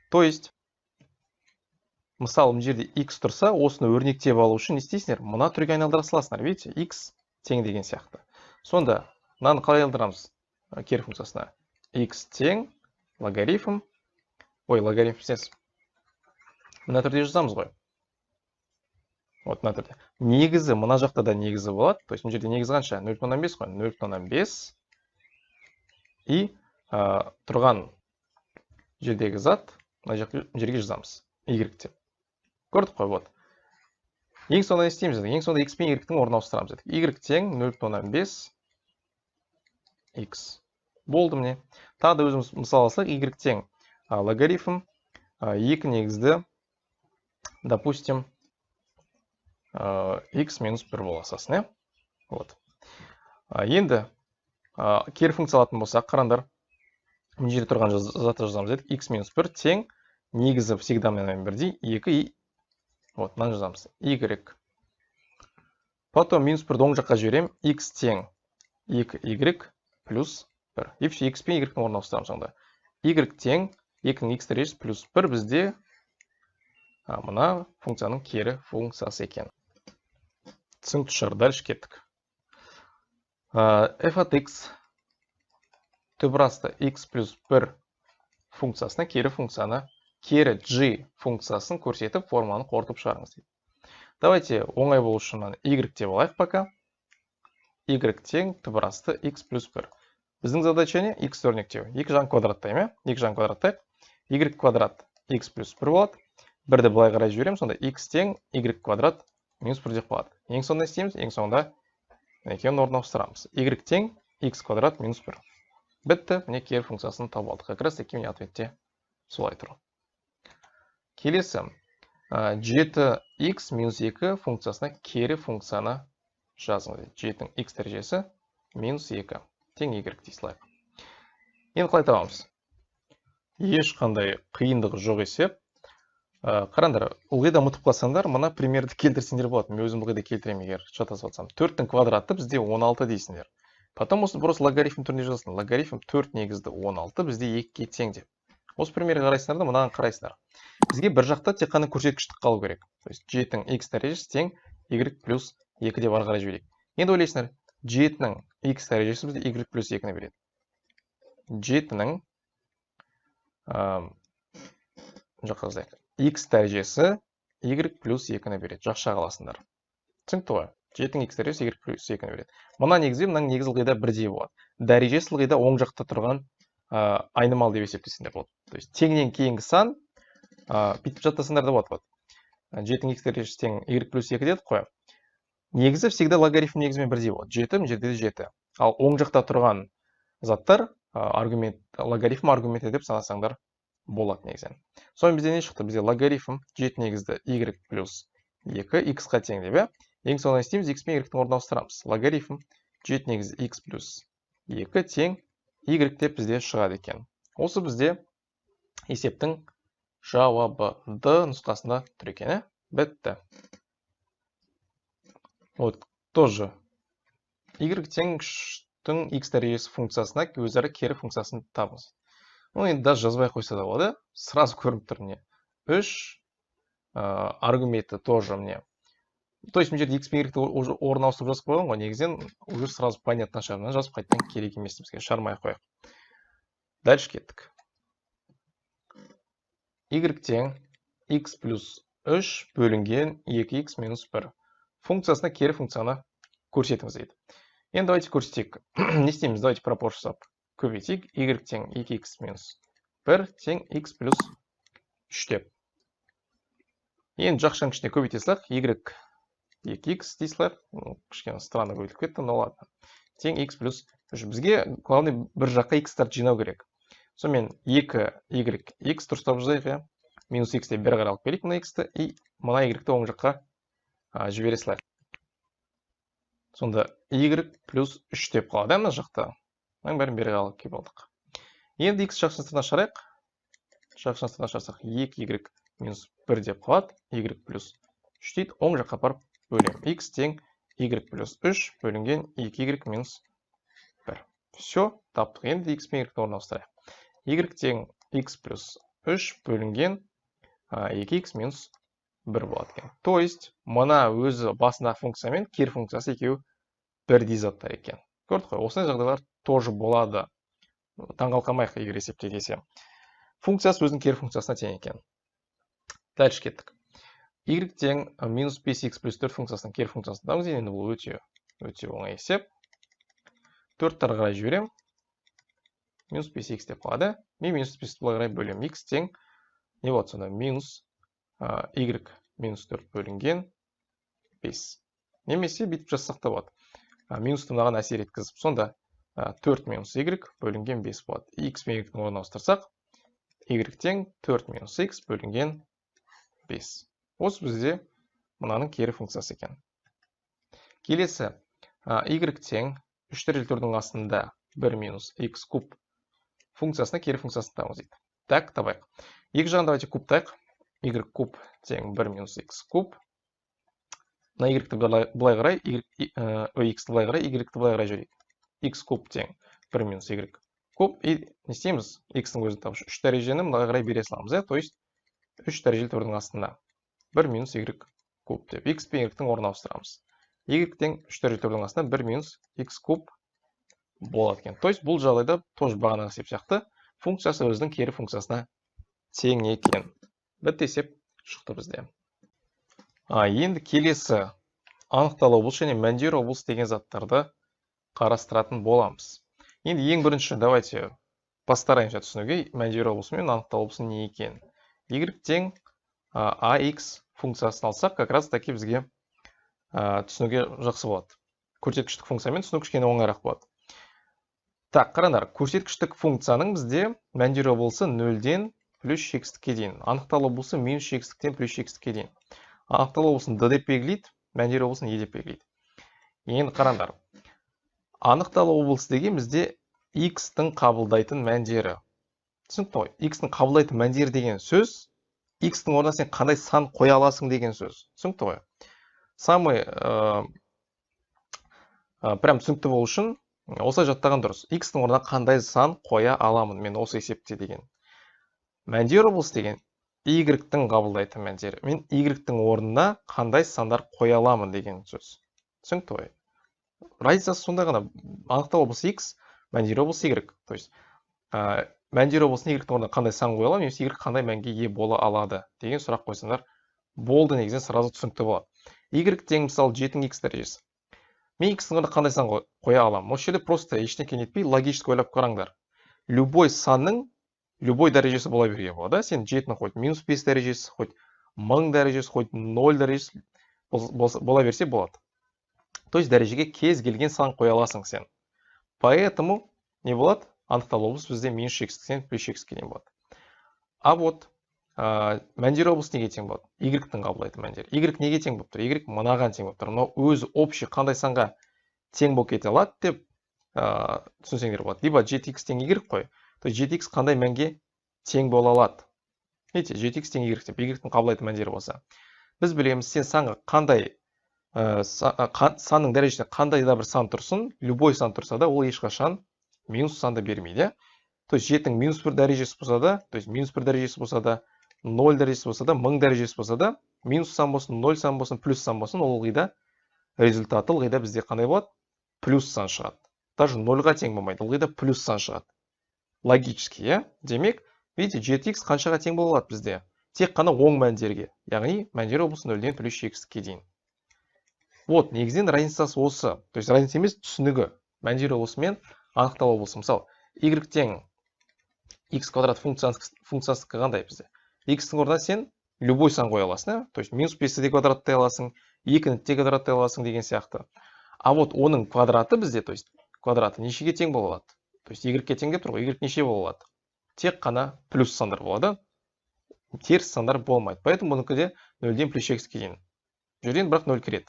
То есть, мысалы, мына жерде x тұрса, осыны өрнектеп алу үшін не істейсіңдер? Мына түрге айналдыра саласыңдар. Видите, x тең деген сияқты. Сонда, мынаны қалай айналдырамыз кері функциясына? X тең логарифм. Ой, логарифм сенсіз. Мына түрде жазамыз ғой. Вот мына түрде. Негізі, мына жақта да негізі болады. То есть, мына жерде негізі қанша? 0,5 қой. 0,5 и тұрған жердегі зат, мына жерге жазамыз. Y деп. Көрдік қой, вот. Ең соңында не істейміз? Ең соңында x пен y-тің орнына ауыстырамыз. Y тең 0,5 x. Болды міне. Тағы да өзіміз мысал алсақ, y тең логарифм 2 негізді, допустим, x минус 1 боласасын, вот. Енді кері функция алатын болсақ, қарандар, мына жерде тұрған затты жазамыз едік. X минус 1 тең негізі всегда менен бірдей 2 и вот, мынаны жазамыз. Y. Потом минус 1-ді оң жаққа жіберем. X тең 2y плюс 1. И все, x пен y-тің орнына ауыстырамыз сонда. Y тең 2-ның x дәрежесі плюс 1 бізде мына функцияның кері функциясы екен. Түсінікті шығар, дальше кеттік. F от x төбірасты x плюс 1 функциясына кері функцияны, кері g функциясын көрсетіп, форманы қорытып шығарыңыз дейді. Давайте оңай болу үшін y деп алайық пока. Y тең түбір асты x плюс 1. Біздің задача не? X өрнектеу. Екі жағын квадраттаймын, екі жағын квадраттайық. Y квадрат x плюс 1 болады. Бірді былай қарай жіберемін, сонда x тең y квадрат минус 1 деп қалады. Ең соңында істейміз, ең соңында екеуін орнына ауыстырамыз. Y тең x квадрат минус 1. Бітті, міне кері функциясын тауып алдық. Как раз таки міне ответте солай тұр. Келесі 7x минус 2 функциясына кері функцияны жазыңыз. 7-дің x дәрежесі минус 2 тең y дей салайық. Енді қалай табамыз? Ешқандай қиындығы жоқ есеп. Қараңдар, ылғи да ұмытып қалсаңдар, мына примерді келтірсеңдер болады. Мен өзім ылғи да келтіремін, егер шатасып жатсам. 4-тің квадраты бізде 16 дейсіңдер. Потом осы бұрыс логарифм түрінде жазасың. Логарифм 4 негізді 16 бізде 2-ге тең деп. Осы примерге қарайсыңдар да, мынаған қарайсыңдар. Бізге бір жақта тек қана көрсеткіштік қалу керек. То есть 7-дің x дәрежесі тең y плюс 2 деп ары қарай жіберейік. Енді ойлайсыңдар, 7-ның x дәрежесі бізде y плюс 2-ні береді. 7-ның жаққа жазайық. X дәрежесі y плюс 2-ні береді. Жақша қаласыңдар. Түсінікті ғой? 7-дің x дәрежесі y плюс 2-ні береді. Мына негізде, мына негіз ылғида бірдей болады. Дәрежесі ылғида оң жақта тұрған айнымал деп есептесеңдер болады. То есть теңнен кейінгі сан бүйтіп жаттасаңдар да болады. 7-дің x дәрежесі тең y плюс 2 дедік қой. Негізі всегда логарифм негізімен бірдей болады. 7, мына жерде 7. Ал оң жақта тұрған заттар логарифм аргументі деп санасаңдар болады негізінен. Соны бізде не шықты? Бізде логарифм 7 негізді y плюс 2 x-қа тең деп. Ең соңында істейміз, x пен y-дің орнына ауыстырамыз. Логарифм 7 негізді x плюс 2 тең y деп бізде шығады екен. Осы бізде есептің жауабы D нұсқасында тұр екен. Бітті. Вот, тоже y тең 3-тің x дәрежесі функциясына өзара кері функциясын табыңыз. Енді даже жазбай қойса да болады. Сразу көрініп тұр мне. 3 аргументі тоже мне. То есть, мен жерде x пен y-ді орнына ауыстырып жазып қойған ғой. Негізінен уже сразу понятно шығар. Жазып қайтадан керек емес бізге. Шығармай қояйық. Дальше кеттік. Y тең x плюс 3 бөлінген 2x минус 1. Функциясына кері функцияны көрсетіңіз дейді. Енді давайте көрсетейік. Не істейміз? Давайте пропорция жасап көбейтейік. Y тең 2x минус 1 тең x плюс 3 деп. Енді жақшаның ішіне көбейте салайық. Y 2x дей салайық. Кішкене странно көбейтіліп кетті, но ладно. Тең x плюс 3. Бізге главный бір жаққа x-тарды жинау керек. Сонымен 2y x дұрыстап жазайық. Минус x деп бері қарай алып келейік мына x-ті. И мына y-ті оң жаққа жібере салайық. Сонда y плюс 3 деп қалады мына жақта. Оның бәрін бері алып келіп алдық. Енді x жақшысына шығарайық. Жақшысына шығарсақ 2y минус 1 деп қалады. Y плюс 3 дейді. Оң жаққа апарып бөлем. X тең y плюс 3 бөлінген 2y минус 1. Все, таптық. Енді x пен y-ді орнына ауыстырайық. Y тең x плюс 3 бөлінген 2x минус 1 болады екен. То есть, мына өзі басындағы функциямен кері функциясы екеуі бірдей заттар екен. Көрдік қой, осындай жағдайлар тоже болады. Таңғалқамайық егер есептей келсе. Функциясы өзінің кері функциясына тең екен. Дальше кеттік. Y тең минус 5x плюс 4 функциясының кері функциясын табыңыз. Енді бұл өте оңай есеп. 4-ті ары қарай жіберем. Минус 5x деп қалады. Мен минус 5-ті былай қарай бөлем. X тең не болады сонда? Минус y минус 4 бөлінген 5. Немесе бүйтіп жазсақ та болады. Минусты мынаған әсер еткізіп, сонда 4 минус y бөлінген 5 болады. X пен y-дің орнына ауыстырсақ, y тең 4 минус x бөлінген 5. Осы бізде мынаның кері функциясы екен. Келесі y тең 3 дәрежелі төрдің астында 1 минус x куб функциясына кері функциясын табыңыз дейді. Так, табайық. Екі жағын давайте кубтайық. Y куб тең 1 минус x куб. Мына y-ті былай қарай, x-ті былай қарай, y-ті былай қарай жүрейік. X куб тең 1 минус y куб. И не істейміз? X-ның өзін табыш 3 дәрежені былай қарай бере саламыз. То есть 3 дәрежелі төрдің астында 1 минус y куб деп. X пен y-дің орнына ауыстырамыз. Y тең 3 дәрежелі төрдің астында 1 минус x куб болады екен. То есть бұл жағдайда тоже бағанағы есеп сияқты функциясы өзінің кері функциясына тең екен. Бітті есеп шықты бізде. Енді келесі анықталу облыс және мәндер облыс деген заттарды қарастыратын боламыз. Енді ең бірінші давайте постараемся түсінуге мәндер облысы мен анықталу облысы не екен. Y тең AX функциясын алсақ, как раз таки бізге түсінуге жақсы болады. Көрсеткіштік функциямен түсіну кішкене оңайырақ болады. Так, қараңдар, көрсеткіштік функцияның бізде мәндер облысы 0-ден плюс шекістікке дейін. Анықталу облысы минус шекістіктен плюс шекістікке дейін. Анықталу облысын D деп белгілейді, мәндер облысын E деп белгілейді. Енді қараңдар. Анықталу облысы деген бізде X-тің қабылдайтын мәндері. Түсінікті ғой? X-тің қабылдайтын мәндері деген сөз, X-тің орнына сен қандай сан қоя аласың деген сөз. Түсінікті ғой? Самый прям түсінікті болу үшін осылай жаттаған дұрыс. X-тің орнына қандай сан қоя аламын мен осы есепте деген. Мәндер облысы деген Y-тің қабылдайтын мәндері. Мен Y-тің орнына қандай сандар қоя аламын деген сөз. Түсінікті ғой? Разницасы сонда ғана. Анықталу облысы X, мәндер облысы Y. То есть мәндер облысын Y-тің орнына қандай сан қоя аламын, немесе Y қандай мәнге ие бола алады деген сұрақ қойсаңдар, болды, негізінен сразу түсінікті болады. Y тең мысалы 7x дәрежесі. Мен X-тің орнына қандай сан қоя аламын? Осы жерде просто ештеңе нетпей логически ойлап қараңдар. Любой санның любой дәрежесі бола беруге болады. Сен 7-ні қойды, минус 5 дәрежесі, қойды 1000 дәрежесі, қойды 0 дәрежесі бола берсе болады. То есть дәрежеге кез келген сан қоя аласың сен. Поэтому не болады? Анықталу облыс бізде минус шекістіктен плюс шекістікке дейін болады. А вот мәндер облысы неге тең болады? Y-тің қабылдайтын мәндері. Y неге тең болып тұр? Y мынаған тең болып тұр. Мынау өзі общий қандай санға тең болып кете алады деп түсінсеңдер болады. Либо 7x тең Y қой. То есть 7x қандай мәнге тең бола алады? Видите, 7x тең Y деп Y-тің қабылдайтын мәндері болса. Біз білеміз, сен санға қандай санның дәрежесіне қандай да бір сан тұрсын, любой сан тұрса да, ол ешқашан минус санды бермейді. То есть 7-ің минус 1 дәрежесі болса да, то есть минус 1 дәрежесі болса да, 0 дәрежесі болса да, 1000 дәрежесі болса да, минус сан болсын, 0 сан болсын, плюс сан болсын, ол ылғида результаты ылғида бізде қандай болады? Плюс сан шығады. Даже 0-ға тең болмайды, ылғида плюс сан шығады. Логически, иә? Демек, видите, 7x қаншаға тең бола алады бізде? Тек қана оң мәндерге, яғни мәндер облысы 0-ден плюс шекістікке дейін. Вот, негізінен разницасы осы. То есть разница емес, түсінігі. Мәндер облысы мен анықталу облысы. Мысалы, Y тең x квадрат функциясы қандай бізде? X-тің орнына сен любой сан қоя аласың, то есть минус 5-ті де квадраттай аласың, 2-ні де квадраттай аласың деген сияқты. А вот оның квадраты бізде, то есть квадраты нешеге тең бола алады? То есть Y-ге тең деп тұр ғой, Y неше бола алады? Тек қана плюс сандар болады, теріс сандар болмайды. Поэтому бұныңқы де 0-ден плюс шекістікке дейін. Жүрден бірақ 0 кіреді.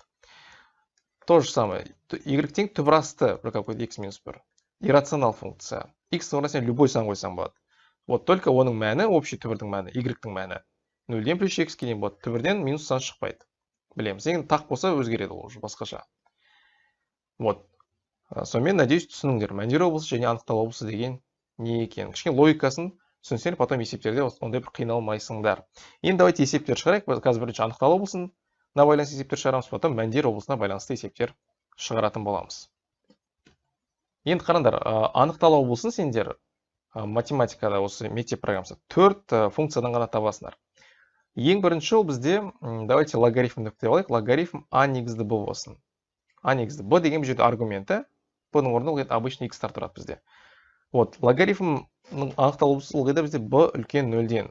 То же самое. Y тең түбірасты бір какой-то x минус 1. Иррационал функция. X-тің орнына сен любой сан қойсаң болады. Вот только оның мәні, общий түбірдің мәні, Y-тің мәні 0-ден плюс шекістікке дейін болады. Түбірден минус сан шықпайды. Білеміз. Енді тақ болса өзгереді ол уже басқаша. Вот. Сонымен, надеюсь, түсініңдер. Мәндер облысы және анықталу облысы деген не екен. Кішкене логикасын түсінсеңдер, потом есептерде ондай бір қиналмайсыңдар. Енді давайте есептер шығарайық. Қазір бірінші анықталу облысына байланысты есептер шығарамыз, потом мәндер облысына байланысты есептер шығаратын боламыз. Енді қараңдар, анықталу облысын сендер математикада осы мектеп программасы 4 функциядан ғана табасыңдар. Ең бірінші ол бізде, давайте логарифм деп алайық, логарифм а негізді b болсын. А негізді b деген бұл жерде аргументі, b-ның орнында обычный x-тар тұрады бізде. Вот, логарифмның анықталу облысы ылғида бізде b үлкен 0-ден.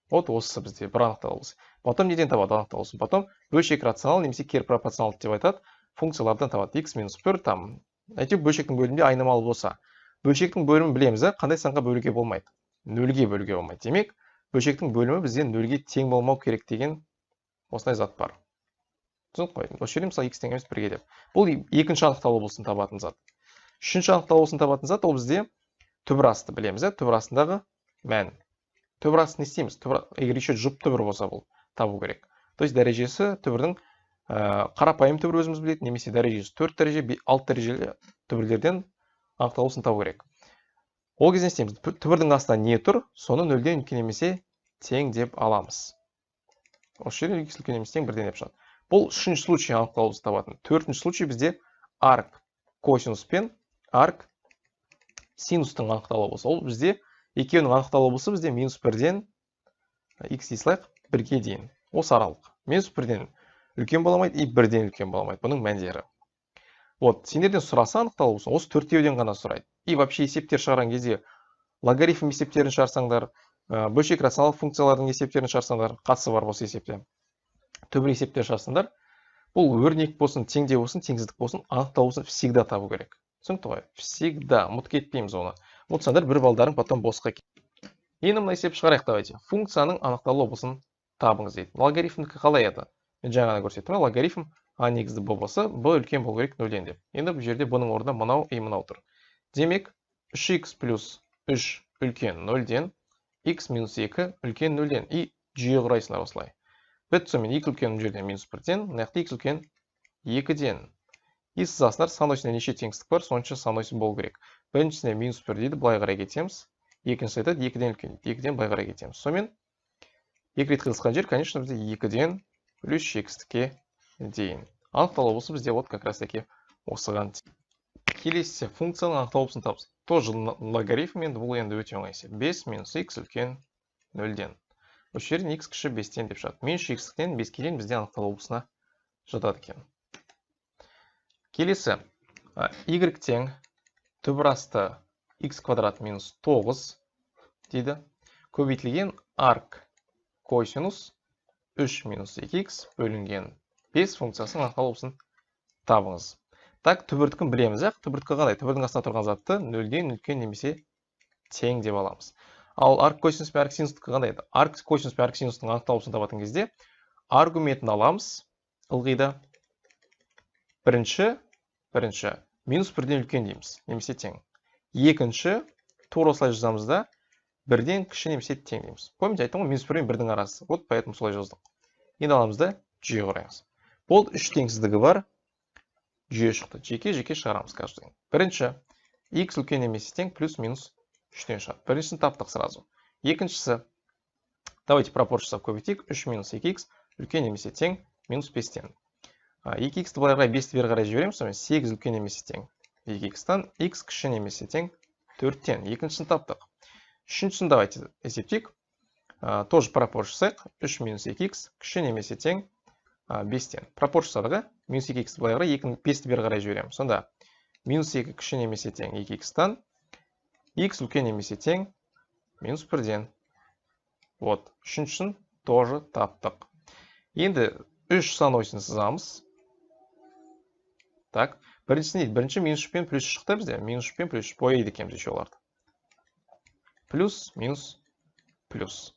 Вот осы бізде бір анықталу облысы. Потом неден табады анықталу облысын? Потом бөлшек рационал немесе кері пропорционалды деп айтады, функциялардан табады. X минус 1 там. Әйтеуір бөлшектің бөлімінде айнымалы болса. Бөлшектің бөлімін білеміз, қандай санға бөлуге болмайды? 0-ге бөлуге болмайды. Демек, бөлшектің бөлімі бізде 0-ге тең болмау керек деген осындай зат бар. Түсініп қой. Осы жерде мысалы x тең емес 1-ге деп. Бұл екінші анықталу облысын табатын зат. Үшінші анықталу облысын табатын зат ол бізде түбірасты білеміз, түбірастындағы мән. Түбірасты не істейміз? Егер еще жұп түбір болса бұл табу керек. То есть дәрежесі түбірдің қарапайым түбір өзіміз біледі, немесе дәрежесі 4 дәреже, 6 дәрежелі түбірлерден анықталусын табу керек. Ол кезде істейміз. Түбірдің астында не тұр? Соны 0-ден үлкен немесе тең деп аламыз. Осы жерде x үлкен немесе тең 1-ден деп шығады. Бұл үшінші случай анықталусын табатын. Төртінші случай бізде арк косинус пен арк синустың анықталуы болса. Ол бізде екеуінің анықталуы болса бізде минус 1-ден x дей салайық 1-ге дейін. Осы аралық. Минус 1-ден үлкен бола алмайды, и бірден үлкен бола алмайды. Бұның мәндері. Вот, сендерден сұраса анықталу болсын, осы төртеуден ғана сұрайды. И вообще есептер шығарған кезде логарифм есептерін шығарсаңдар, бөлшек рационалдық функциялардың есептерін шығарсаңдар, қатысы бар осы есепте. Түбір есептер шығарсаңдар, бұл өрнек болсын, теңдеу болсын, теңсіздік болсын, анықталу болсын, всегда табу керек. Түсінікті ғой? Всегда. ұмытып кетпейміз оны. Ұмытсаңдар, бір балдарың потом босқа кетеді. Енді мына есеп шығарайық, давайте. Функцияның анықталу болсын табыңыз дейді. Логарифмдікі қалай еді? Мен жаңа көрсеттім, логарифм а негізді б болса, б үлкен болу керек 0-ден деп. Енді бұл жерде бұның орнында мынау и мынау тұр. Демек, 3х плюс 3 үлкен 0-ден, x минус 2 үлкен 0-ден. И жүйе құрайсыңдар осылай. Бітсімен 2 үлкен жерден минус 1-ден, нақты x үлкен 2-ден. И сызасыңдар, санойсында неше теңсіздік бар, сонша санойсы болу керек. Біріншісіне минус 1 дейді, былай қарай кетеміз. Екінші айтады, 2-ден үлкен дейді, 2-ден былай қарай кетеміз. Сонымен, 2 рет қиылысқан жер, конечно, бізде 2-ден плюс x-ке дейін. Анықталу болса бізде вот как раз таки осыған. Келесі функцияның анықталу болсын табыз. Тоже логарифм, енді бұл енді өте оңай есеп. 5 минус x үлкен 0-ден. Осы жерден x кіші 5-тен деп шығады. Менші x-тен 5-ке дейін бізде анықталу болсына жатады екен. Келесі y тең түбір асты x квадрат минус 9 дейді. Көбейтілген арк косинус 3 минус 2x бөлінген 5 функциясының анықталу болсын табыңыз. Так, түбірдікін білеміз, түбірдікі қандай? Түбірдің астына тұрған затты 0-ден үлкен немесе тең деп аламыз. Ал арк косинус пен арк синустікі қандай? Арк косинус пен арк синустың анықталу болсын табатын кезде аргументін аламыз ылғида. Бірінші минус 1-ден үлкен дейміз, немесе тең. Екінші, тура осылай жазамыз да, 1-ден кіші немесе тең дейміз. Помните, айттым ғой, минус 1 мен 1-дің арасы. Вот поэтому солай жаздық. Енді аламыз да жүйе құраймыз. Бұл 3 теңсіздігі бар жүйе шықты. Жеке шығарамыз каждый. Бірінші, x үлкен немесе тең плюс минус 3-тен шығады. Біріншісін таптық сразу. Екіншісі, давайте пропорциясы көбейтейік. 3 минус 2x үлкен немесе тең минус 5-тен. 2x-ті былай қарай 5-ті бері қарай жібереміз, 8 үлкен немесе тең 2x-тан, x кіші немесе тең 4-тен. Екіншісін таптық. Үшіншісін давайте есептейік. Тоже пропорциясық. 3 минус 2x кіші немесе тең 5-тен. Пропорциясыдағы минус 2x былай қарай 5-ті бері қарай жібереміз. Сонда минус 2 кіші немесе тең 2x-тан, x үлкен немесе тең минус 1-ден. Вот. Үшіншісін тоже таптық. Енді 3 санойсын сызамыз. Так, біріншісі дейді, бірінші минус 3 пен плюс шықты бізде. Минус 3 пен плюс бояйды екенбіз еще оларды. Плюс, минус, плюс.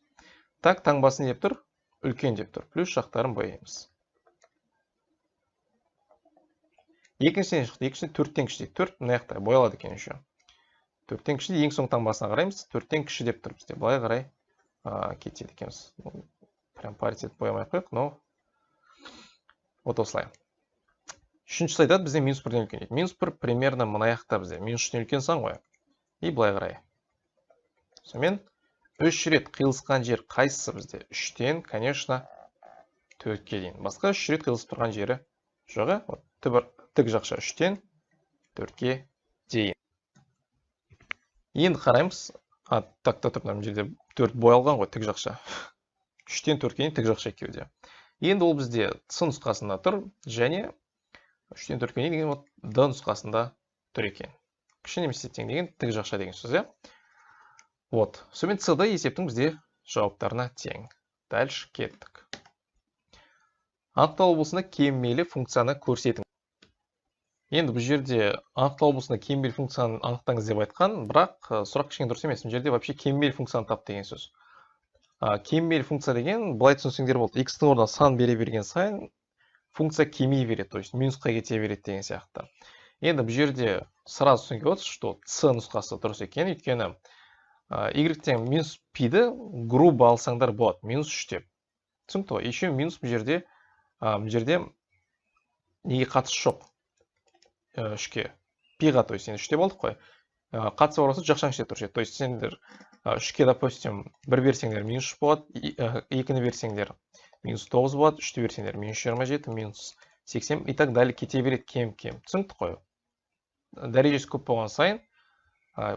Так, таңбасын деп тұр, үлкен деп тұр. Плюс жақтарын бояймыз. Екіншісіне шықты, екіншісіне 4-тен кіші дейді. 4 мына жақта боялады екен еще. 4-тен кіші ең соң таңбасына қараймыз. 4-тен кіші деп тұр бізде. Былай қарай кетеді екенбіз. Прям паритет боямай қойық, но вот осылай. Үшіншісі айтады, бізде минус 1-ден үлкен дейді. Минус 1 примерно мына жақта бізде. Минус 3-тен үлкен сан ғой. И былай қарай. Сонымен 3 рет қиылысқан жер қайсысы бізде? 3-тен, конечно, 4-ке дейін. Басқа 3 рет қиылысып тұрған жері жоғы. Тік жақша 3-тен 4-ке дейін. Енді қараймыз. Такта тұрмын жерде 4 боялған ғой тік жақша. 3-тен 4-ке дейін тік жақша екеуде. Енді ол бізде С нұсқасында тұр, және 3-тен 4-ке дейін деген Д нұсқасында тұр екен. Кіші немесе тең деген тік жақша деген сөз. Вот. Сонымен С-да есептің бізде жауаптарына тең. Дальше кеттік. Анықталу болысында кеммейлі функцияны көрсетің. Енді бұл жерде анықталу болысында кеммейлі функцияны анықтаңыз деп айтқан, бірақ сұрақ кішкене дұрыс емес. Бұл жерде вообще кеммейлі функцияны тап деген сөз. Кеммейлі функция деген, былай түсінсеңдер болды. X-тің орнына сан бере берген сайын функция кемей береді, то есть минусқа кете береді деген сияқты. Енді бұл жерде сразу түсінген отырсыз, что С нұсқасы дұрыс екен, өйткені y-тен минус пиді грубо алсаңдар болады, минус 3 деп. Түсінікті ғой? Еще минус бұл жерде неге қатысы жоқ? 3-ке. Пиға, то есть енді 3 деп алдық қой. Қатысы орасы жақшаң іште тұршы. То есть сендер 3-ке, допустим, 1 берсеңдер минус 3 болады, 2-ні берсеңдер минус 9 болады, 3-ті берсеңдер минус 27, минус 80 и так далее кете береді кем-кем. Түсінікті қой? Дәрежесі көп болған сайын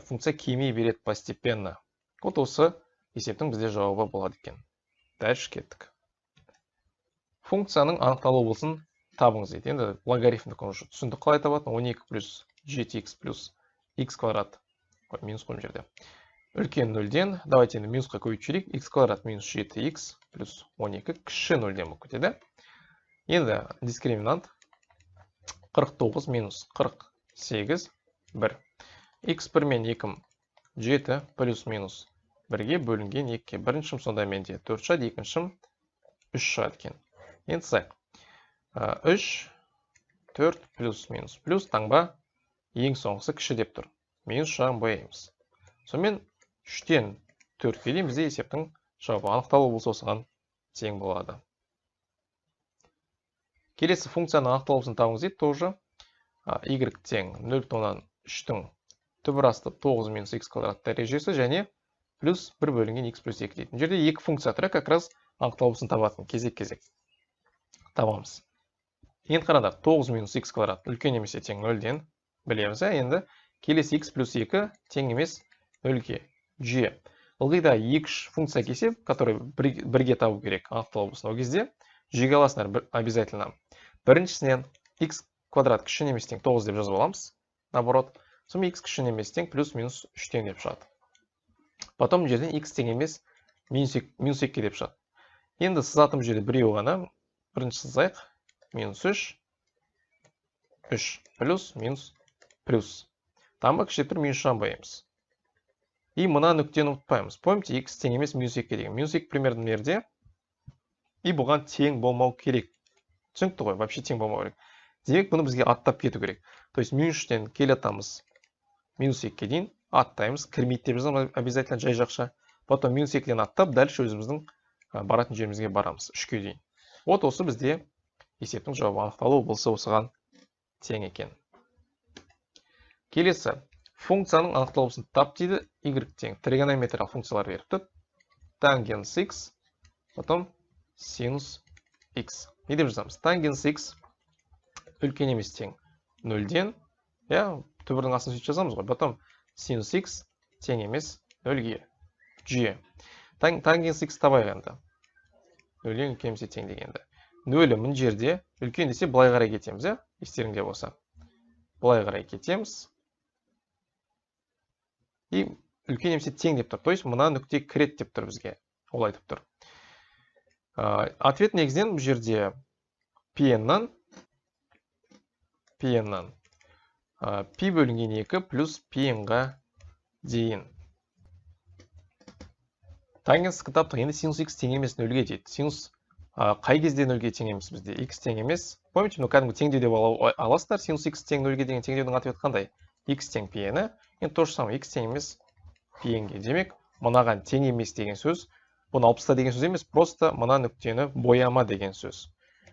функция кемей береді постепенно. Вот осы есептің бізде жауабы болады екен. Дальше кеттік. функцияның анықталу болсын табыңыз дейді. Енді логарифмдік оны түсіндік қалай табатын. 12 плюс 7x плюс x квадрат. Минус қойым жерде. Үлкен 0-ден, давайте енді минусқа көбейтіп жіберейік. X квадрат минус 7x плюс 12 кіші 0-ден болып кетеді. Енді дискриминант 49 минус 48 1. x1 мен 2 7 плюс минус 1-ге бөлінген 2-ге. Біріншім сонда менде 4 шығады, екіншім 3 шығады екен. Енді саяқ. 3, 4 плюс минус плюс таңба ең соңғысы кіші деп тұр. Минус жағын бояймыз. Сонымен 3-тен 4-ге дейін бізде есептің жауабы анықталу болса осыған тең болады. Келесі функцияның анықталусын табыңыз дейді. Тоже y тең 0,3-тің түбір асты 9 минус x квадрат дәрежесі және плюс 1 бөлінген x плюс 2 дейтін. Жерде екі функция тұры как раз анықталусын табатын кезек-кезек табамыз. Енді қараңдар 9 минус x квадрат үлкен немесе тең 0-ден білеміз. Енді келесі x плюс 2 тең емес 0-ге жүйе. Ылғида екі функция келсе, который бірге табу керек анықталу болсын. Ол кезде жүйеге аласыңдар обязательно. Біріншісінен x квадрат кіші немесе тең 9 деп жазып аламыз. Наоборот, сонымен x кіші немесе тең плюс минус 3 деп шығады. Потом жерден x тең емес минус 2 деп шығады. Енді сызатым жерде біреу ғана. Бірінші сызайық. Минус 3 плюс минус плюс. Таңба кішітір минус жағын бояймыз. И мына нүктені ұмытпаймыз. Помните, x тең емес минус 2 деген. Минус 2 примерно жерде. И бұған тең болмау керек. Түсінікті ғой, вообще тең болмау керек. Демек, бұны бізге аттап кету керек. То есть минус 3-тен келатамыз минус 2-ге дейін аттаймыз. Кірмейді деп жазамыз обязательно жай жақша. Потом минус 2-ден аттап, дальше өзіміздің баратын жерімізге барамыз 3-ге дейін. Вот осы бізде есептің жауабы анықталу болса осыған тең екен. Келесі функцияның анықталусын тап дейді. Y тең тригонометриялық функциялар беріпті. Тангенс x, потом синус x. Не деп жазамыз? Тангенс x үлкен емес тең 0-ден, түбірдің астын сөйтіп жазамыз ғой. Потом синус x тең емес 0-ге жүйе. Тангенс x табайық енді. 0-ден үлкен немесе тең дегенді. 0 мін жерде үлкен десе былай қарай кетеміз, естеріңде болса. Былай қарай кетеміз. И үлкен немесе тең деп тұр. То есть мына нүкте кірет деп тұр бізге. Ол айтып тұр. Ответ негізден бұл жерде p-нан пи бөлінген 2 плюс p-ға дейін. Тангенсті таптық. Енді синус x тең емес 0-ге дейді. Синус қай кезде 0-ге тең емес бізде? X тең емес. Помните, кәдімгі теңдеу деп аласыздар. Синус x тең 0-ге деген теңдеудің ответ қандай? X тең p-ні. Енді то же самое. X тең емес p-ге. Демек, мынаған тең емес деген сөз. Бұны 60-та деген сөз емес, просто мына нүктені бояма деген сөз.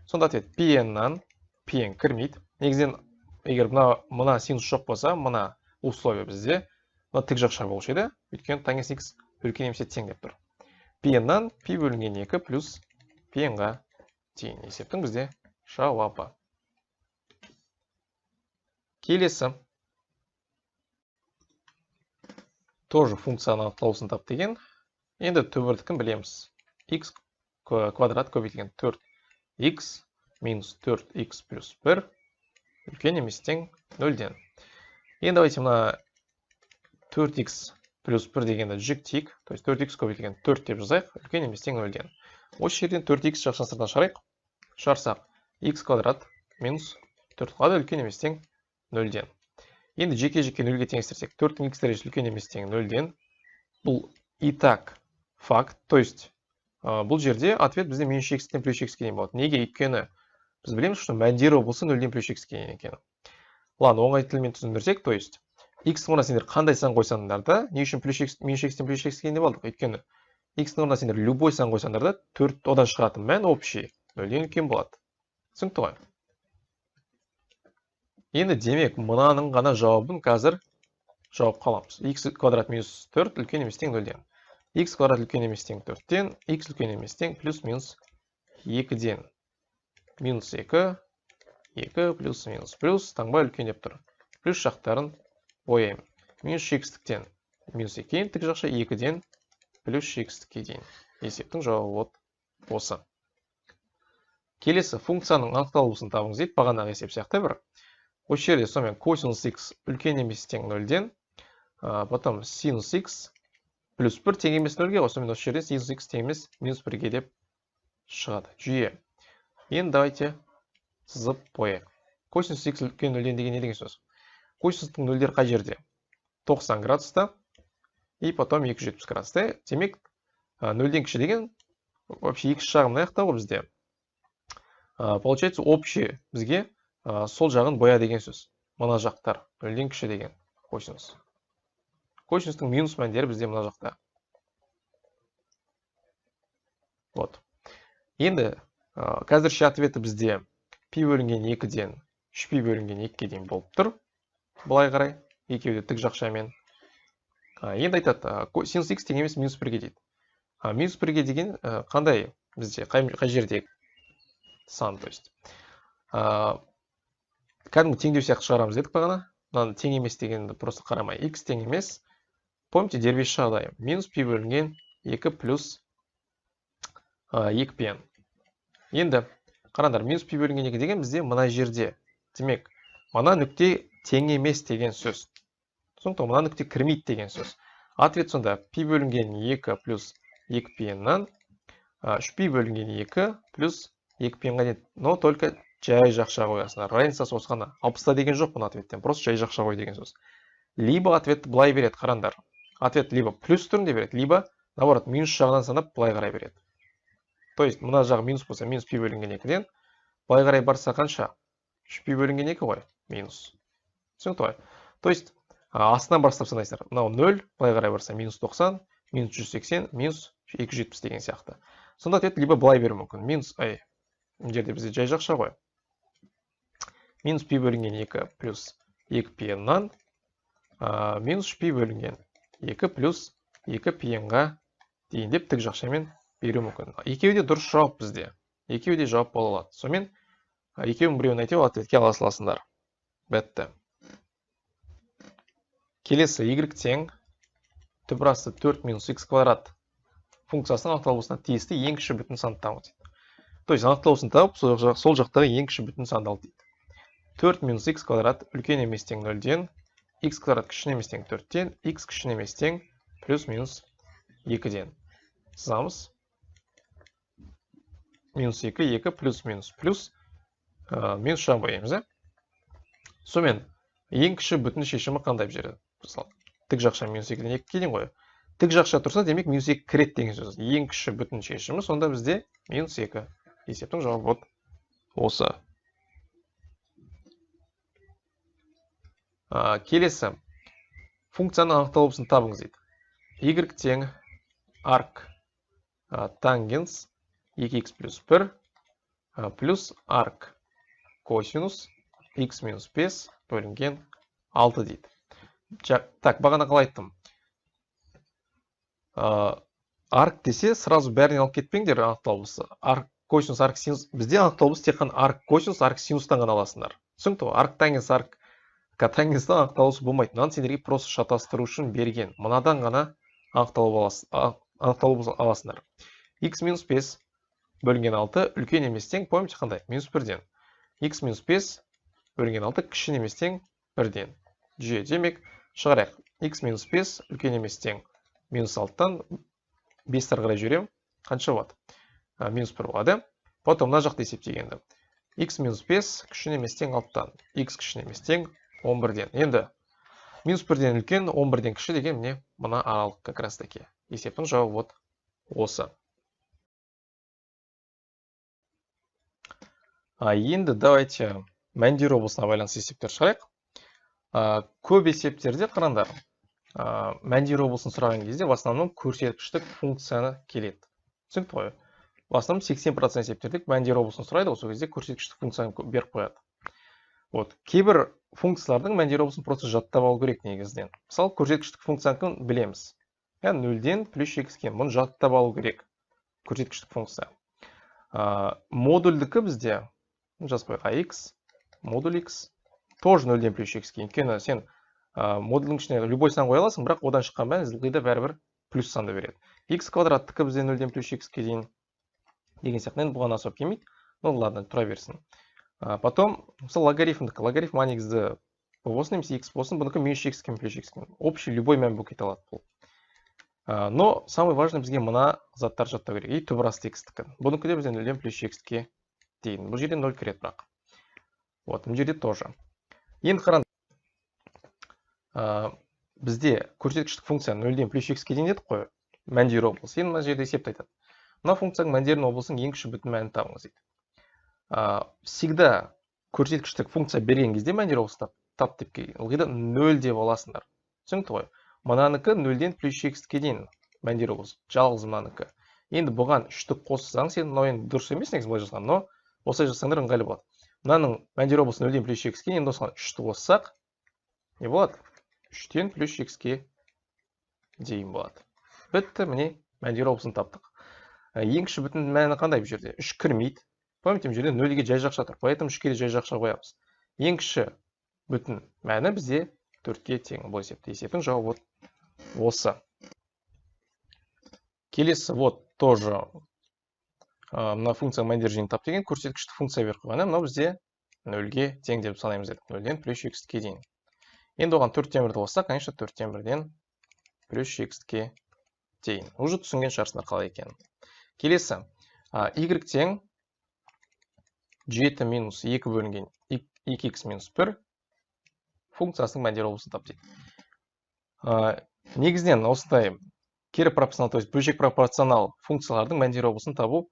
Сонда ответ p-нан p-н кірмейді. Негізден, егер мына синус жоқ болса, мына условие бізде мына тік жақша болушы еді. Өйткені тангенс x үлкен немесе тең деп тұр. P-нан пи бөлінген 2 плюс p-ға дейін. Есептің бізде жауабы. Келесі. Тоже функцияны анықталусын тап деген. Енді түбірдікін білеміз. X квадрат көбейтілген 4x минус 4x плюс 1 үлкен немесе тең 0-ден. Енді давайте мына 4x плюс 1 дегенді жүктейік. То есть 4x көбейтілген 4 деп жазайық. Үлкен немесе тең 0-ден. Осы жерден 4x жақшаны сыртынан шығарайық. Шығарсақ x квадрат минус 4 қалады үлкен немесе тең 0-ден. Енді жеке-жеке 0-ге теңестірсек 4-дің x дәрежесі үлкен немесе тең 0-ден. Бұл и так факт. То есть бұл жерде ответ бізде минус x-тен плюс x-ке дейін болады. Неге? Өйткені біз білеміз, что мәндері болса 0-ден плюс x-ке дейін екені. Ладно, оңай тілмен түсіндірсек, то есть x-ның орнына сендер қандай сан қойсаңдар да, не үшін минус x-тен плюс x-ке дейін деп алдық? Өйткені x-ның орнына сендер любой сан қойсаңдар да 4 одан шығатын мән общий 0-ден үлкен болады. Түсінікті ғой? Енді демек, мынаның ғана жауабын қазір жауап қаламыз. X квадрат минус 4 үлкен емес тең 0-ден. X квадрат үлкен емес тең 4-тен, x үлкен емес тең плюс минус 2-ден. Минус 2, 2 плюс минус плюс, таңба үлкен деп тұр. Плюс жақтарын бояйым. Минус x-тіктен минус 2, тік жақша 2-ден плюс x-тікке дейін. Есептің жауабы осы. келесі функцияның анықталуысын табыңыз дейді, бағанағы есеп сияқты бір. Осы жерде сонымен косинус x үлкен емес тең 0-ден, потом синус x плюс 1 тең емес 0-ге, сонымен осы жерде синус x тең емес минус 1-ге деп шығады. Жүйе. Енді давайте сызып қояйық. Косинус x үлкен 0-ден деген не деген сөз? Косинустың 0-дер қай жерде? 90 градуста и потом 270 градуста. Демек, 0-ден кіші деген вообще x жағын аяқта ғой бізде. Получается, общий бізге сол жағын боя деген сөз. Мына жақтар 0-ден кіші деген косинус. Косинустың минус мәндері бізде мына жақта. Вот. Енді қазірше ответі бізде пи бөлінген 2-ден 3пи бөлінген 2-ге дейін болып тұр. Бұлай қарай, екеуі де тік жақшамен. Енді айтады, синус x тең емес минус 1-ге дейді. Минус 1-ге деген қандай бізде, қай жерде сан, то есть. Кәдімгі теңдеу сияқты шығарамыз дедік бағана. Мынаны тең емес дегенді просто қарамай. X тең емес. Помните, дербес жағдай. Минус пи бөлінген 2 плюс 2пен. Енді қараңдар, минус пи бөлінген 2 деген бізде мына жерде. Демек, мына нүкте тең емес деген сөз. Сондықтан мына нүкте кірмейді деген сөз. Ответ сонда пи бөлінген 2 плюс 2пеннан 3пи бөлінген 2 плюс 2пенға дейін. Но только жай жақша қоясыңдар. Разницасы осы ғана. 60 деген жоқ бұны ответтен. Просто жай жақша қой деген сөз. Либо ответ былай береді, қараңдар. Ответ либо плюс түрінде береді, либо наоборот минус жағынан санап былай қарай береді. То есть мына жағы минус болса, минус пи бөлінген 2-ден, былай қарай барса қанша? 3пи бөлінген 2 ғой, минус. Түсінікті ғой. То есть астынан бастап санайсыздар. Мынау 0, былай қарай барса минус 90, минус 180, минус 270 деген сияқты. Сонда ответ либо былай беру мүмкін. Минус, жерде бізде жай жақша ғой. Минус пи бөлінген 2 плюс 2пеннан минус пи бөлінген 2 плюс 2пенға дейін деп тік жақшамен беру мүмкін. Екеуі де дұрыс жауап бізде. Екеуі де жауап бола алады. Сонымен екеуін біреуін айтып ответке ала саласыңдар. Бітті. Келесі y тең түпірасты 4 минус x квадрат функциясының анықталуысына тиісті ең кіші бүтін санды табыңыз дейді. То есть анықталуысын тауып, сол жақтағы ең кіші бүтін санды ал дейді. 4 минус x квадрат үлкен емес тең 0-ден, x квадрат кіші емес тең 4-ден, x кіші емес тең плюс минус 2-ден. Сызамыз. Минус 2, 2 плюс минус плюс минус жағын боямыз. Сонымен ең кіші бүтін шешімі қандай жерде? Тік жақша минус 2-ден 2-ге дейін ғой. Тік жақша тұрса, демек минус 2 кіреді деген сөз. Ең кіші бүтін шешімі сонда бізде минус 2. Есептің жауабы осы. Келесі функцияның анықталуысын табыңыз дейді. Y тең арк тангенс 2x плюс 1 плюс арк косинус x минус 5 бөлінген 6 дейді. Так, бағана қалай айттым. Арк десе, сразу бәрінен алып кетпеңдер анықталуысы. Арк косинус, арк синус. Бізде анықталуысы тек қана арк косинус, арк синустан ғана аласыңдар. Түсінікті ғой? Арк тангенс, арк котангенстан анықталуысы болмайды. Мынаны сендерге просто шатастыру үшін берген. Мынадан ғана анықталып аласыңдар. X минус 5 бөлінген 6 үлкен емес тең, помните қандай? Минус 1-ден. X минус 5 бөлінген 6 кіші емес тең 1-ден. Жүйе. Демек, шығарайық. X минус 5 үлкен емес тең минус 6-тан 5-тар қарай жүрем. Қанша болады? Минус 1 болады. Потом мына жақты есептегенді. X минус 5 кіші емес тең 6-тан. X кіші емес тең 11-ден. Енді минус 1-ден үлкен, 11-ден кіші деген міне мына аралық как раз таки. Есептің жауабы осы. Енді давайте мәндер облысына байланысты есептер шығарайық. Көп есептерде қараңдар. Мәндер облысын сұраған кезде в основном көрсеткіштік функцияны келеді. Түсінікті ғой? В основном 80% есептерде мәндер облысын сұрайды, осы кезде көрсеткіштік функцияны беріп қояды. Вот, кейбір функциялардың мәндер облысын просто жаттап алу керек негізден. Мысалы, көрсеткіштік функцияны білеміз. 0-ден плюс x-ке мұны жаттап алу керек. Көрсеткіштік функция. Модульдікі бізде жазып қойға x, модуль x тоже 0-ден плюс x-ке. Өйткені сен модульдің ішіне любой сан қоя аласың, бірақ одан шыққан бәрін ылғи да бәрібір плюс санды береді. X квадраттікі бізде 0-ден плюс x-ке дейін деген сияқты. Енді бұған асып келмейді. Ну ладно, тұра берсін. Потом, мысалы, логарифм а негізі b болсын немесе x болсын, бұнікі минус x кем плюс x кем. Общий любой мән болып кете алады бұл. Но самый важный бізге мына заттар жаттау керек. И түбір асты x-тікі. Бұнікі де бізден 0-ден плюс x-ке дейін. Бұл жерде 0 кіреді бірақ. Вот, бұл жерде тоже. Енді қараңыз. Бізде көрсеткіштік функция 0-ден плюс x-ке дейін дедік қой. Мәндер облыс. Енді мына жерде есепті айтады. Мына функцияның мәндерінің облысының ең кіші бүтін мәнін табыңыз дейді. Всегда көрсеткіштік функция берген кезде мәндер облыс тап деп келген. Ылғи да 0 деп аласыңдар. Түсінікті ғой. Мынанікі 0-ден плюс x-ке дейін мәндер облыс. Жалғыз мынанікі. Енді бұған 3-ті қоссаң, сен мынау енді дұрыс емес негізі былай жазған, но осылай жазсаңдар ыңғайлы болады. Мынаның мәндер облысы 0-ден плюс x-ке, енді осыған 3-ті қоссақ, не болады? 3-тен плюс x-ке дейін болады. Бітті, міне мәндер облысын таптық. Ең кіші бүтін мәні қандай бұл жерде? 3 кірмейді. Помните, бұл жерде 0-ге жай жақша тұр. Поэтому 3-ке жай жақша қоямыз. Ең кіші бүтін мәні бізде 4-ке тең. Бұл есепті. Есептің жауабы осы. Келесі вот тоже мына функция мәндер жиынын тап деген көрсеткішті функция беріп қойған. Мынау бізде 0-ге тең деп санаймыз дедік. 0-ден плюс x-ке дейін. Енді оған 4-тен 1-ді қоссақ, конечно, 4-тен 1-ден плюс x-ке дейін. Уже түсінген шығарсыңдар қалай екенін. Келесі, y тең 7 минус 2 бөлінген 2x минус 1 функциясының мәндер облысын тап дейді. Негізінен осындай кері пропорционал, то есть бөлшек пропорционал функциялардың мәндер облысын табу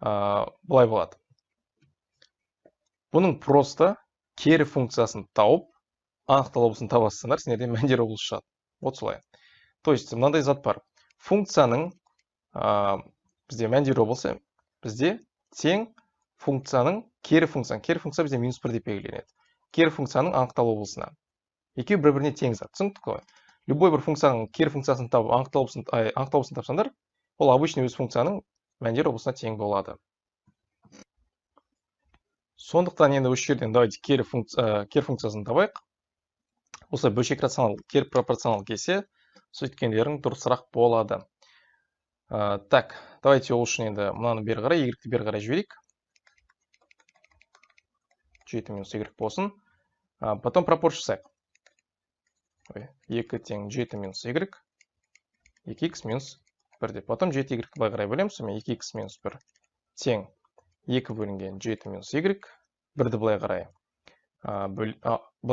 былай болады. Бұның просто кері функциясын тауып, анықтал облысын табасыңдар, сендерден мәндер облысы шығады. Вот солай. То есть мынандай зат бар. Функцияның бізде мәндер облысы бізде тең функцияның кері функция бізде минус 1 деп белгіленеді. Кері функцияның анықтал облысына. Екеуі бір-біріне тең зат. Түсінікті ғой? Любой бір функцияның кері функциясын табып, анықтал облысын тапсаңдар, ол обычный өз функцияның мәндер облысына тең болады. Сондықтан енді осы жерден давайте кері функциясын табайық. Осы бөлшек рационал, кері пропорционал келсе, сөйткендерің дұрысырақ болады. Так, давайте ол үшін енді мынаны бері қарай, y-ті бері қарай жіберейік. 7 минус y болсын. Потом пропорция жасайық. 2 тең 7 минус y, 2x минус 1 деп. Потом 7y былай қарай бөлеміз, 2x минус 1 тең 2 бөлінген 7 минус y, 1-ді былай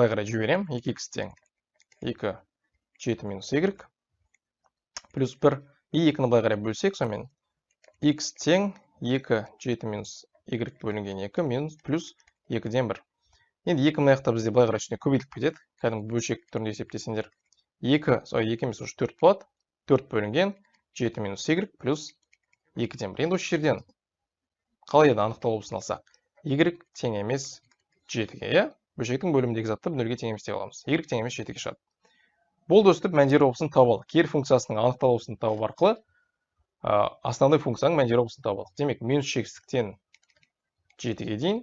қарай жіберем, 2x тең 2 7 минус y плюс 1, и 2-ні былай қарай бөлсек, сонымен x тең 2 7 минус y бөлінген 2 минус плюс 2-ден 1. Енді 2 мынаяқта бізде былай қарай ішіне көбейтіп кетеді. Кәдімгі бөлшек түрінде есептесеңдер. 2 емес уже 4 болады. 4 бөлінген 7 минус y плюс 2-ден 1. Енді осы жерден қалай еді анықтал облысын алсақ? Y тең емес 7-ге, иә? Бөлшектің бөліміндегі затты 0-ге тең емес деп аламыз. Y тең емес 7-ге шығады. Болды өстіп мәндер облысын тауып алдық. Кері функциясының анықтал облысын тауып арқылы основной функцияның мәндер облысын тауып алдық. Демек, минус x-тен 7-ге дейін,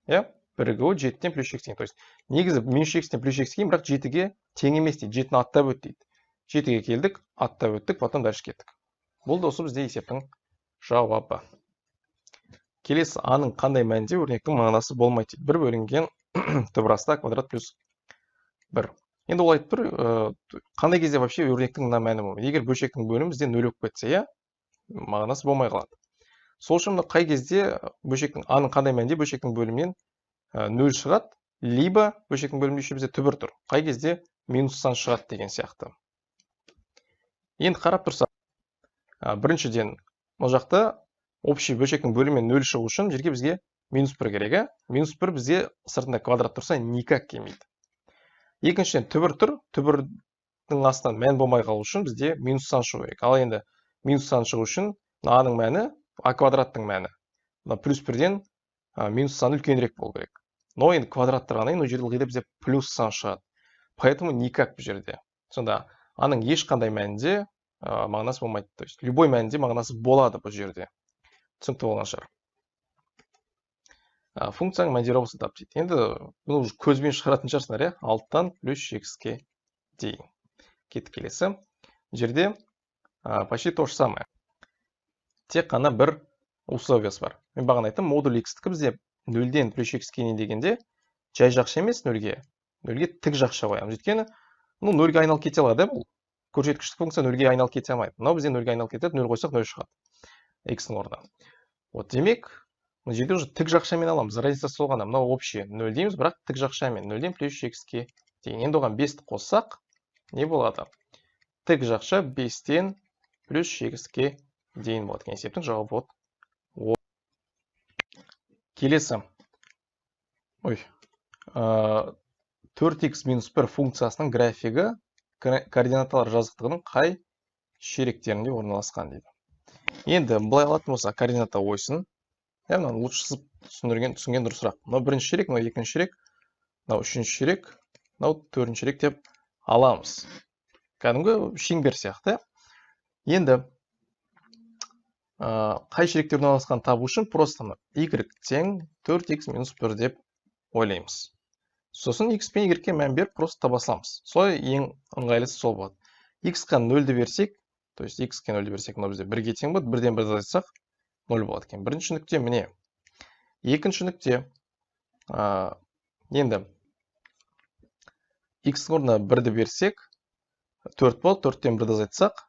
иә? Бірігуі 7-тен плюс x-тен. То есть, негізі минус x-тен плюс x-ге, бірақ 7-ге тең емес дейді. 7-ні аттап өт дейді. 7-ге келдік, аттап өттік, потом дальше кеттік. Бұл да осы бізде есептің жауабы. Келесі аның қандай мәнде өрнектің мағынасы болмайды дейді. 1 бөлінген түбір квадрат плюс 1. Енді ол айтып тұр, қандай кезде вообще өрнектің мына мәні болмайды. Егер бөлшектің бөлімі бізде 0 болып кетсе, иә, мағынасы болмай қалады. Сол үшін қай кезде аның қандай мәнде бөлшектің бөлімінен 0 шығады, либо бөлшектің бөлімінде еще бізде түбір тұр. Қай кезде минустан шығады деген сияқты. Енді қарап тұрсақ, біріншіден, бұл жақта общий бөлшектің бөлімінен 0 шығу үшін жерге бізге минус 1 керек. Минус 1 бізге сыртында квадрат тұрса никак келмейді. Екіншіден түбір тұр, түбірдің астынан мән болмай қалу үшін бізде минус сан шығу керек. Ал енді минус сан шығу үшін аның мәні а квадраттың мәні. Плюс 1-ден минус сан үлкенірек болу керек. Но енді квадрат тұрғаннан ол жерде ылғи да бізде плюс сан шығады. Поэтому никак бұл жерде. Сонда аның ешқандай мәнінде мағынасы болмайды. То есть любой мәнінде мағынасы болады бұл жерде. Түсінікті болған шығар. Функцияның мәндер облысын тап дейді. Енді бұны көзбен шығаратын шығарсыңдар, иә? 6-тан плюс x-ке дейін. Кеттік келесі. Жерде почти то же самое. Тек қана бір условиясы бар. Мен бағана айттым, модуль x-тікі бізде 0-ден плюс x-ке дейін дегенде жай жақша емес 0-ге тік жақша қоямыз. Өйткені 0-ге айналып кете алады, бұл көрсеткіштік функция 0-ге айналып кете алмайды. Мынау бізде 0-ге айналып кетеді, 0 қойсақ 0 шығады. X-ның орнына. Вот демек, мына жерде уже тік жақшамен аламыз. Разница сол ғана. Мынау общий 0 дейміз, бірақ тік жақшамен 0-ден плюс x-ке дейін. Енді оған 5-ті қоссақ, не болады? Тік жақша 5-тен плюс x-ке дейін болады. Есептің жауабы вот. Келесі. 4x минус 1 функциясының графигі координаталар жазықтығының қай шеректерінде орналасқан дейді. Енді былай алатын болса, координата ойсын. Мынаны лучше түсінген дұрысырақ. Мынау бірінші шерек, мынау екінші шерек, мынау үшінші шерек, мынау төртінші шерек деп аламыз. Кәдімгі шеңбер сияқты. Енді қай шеректе орналасқан табу үшін просто y тең 4x минус 1 деп ойлаймыз. Сосын x пен y-ке мән беріп просто таба саламыз. Солай ең ыңғайлысы сол болады. x-қа 0-ді берсек, то есть x-ке 0-ді берсек, мынау бізде 1-ге тең болады, 1-ден 1-ді айтсақ 0 болады екен. Бірінші нүкте міне. Екінші нүкте енді x-ның орнына 1-ді берсек 4 болады, 4-тен 1-ді айтсақ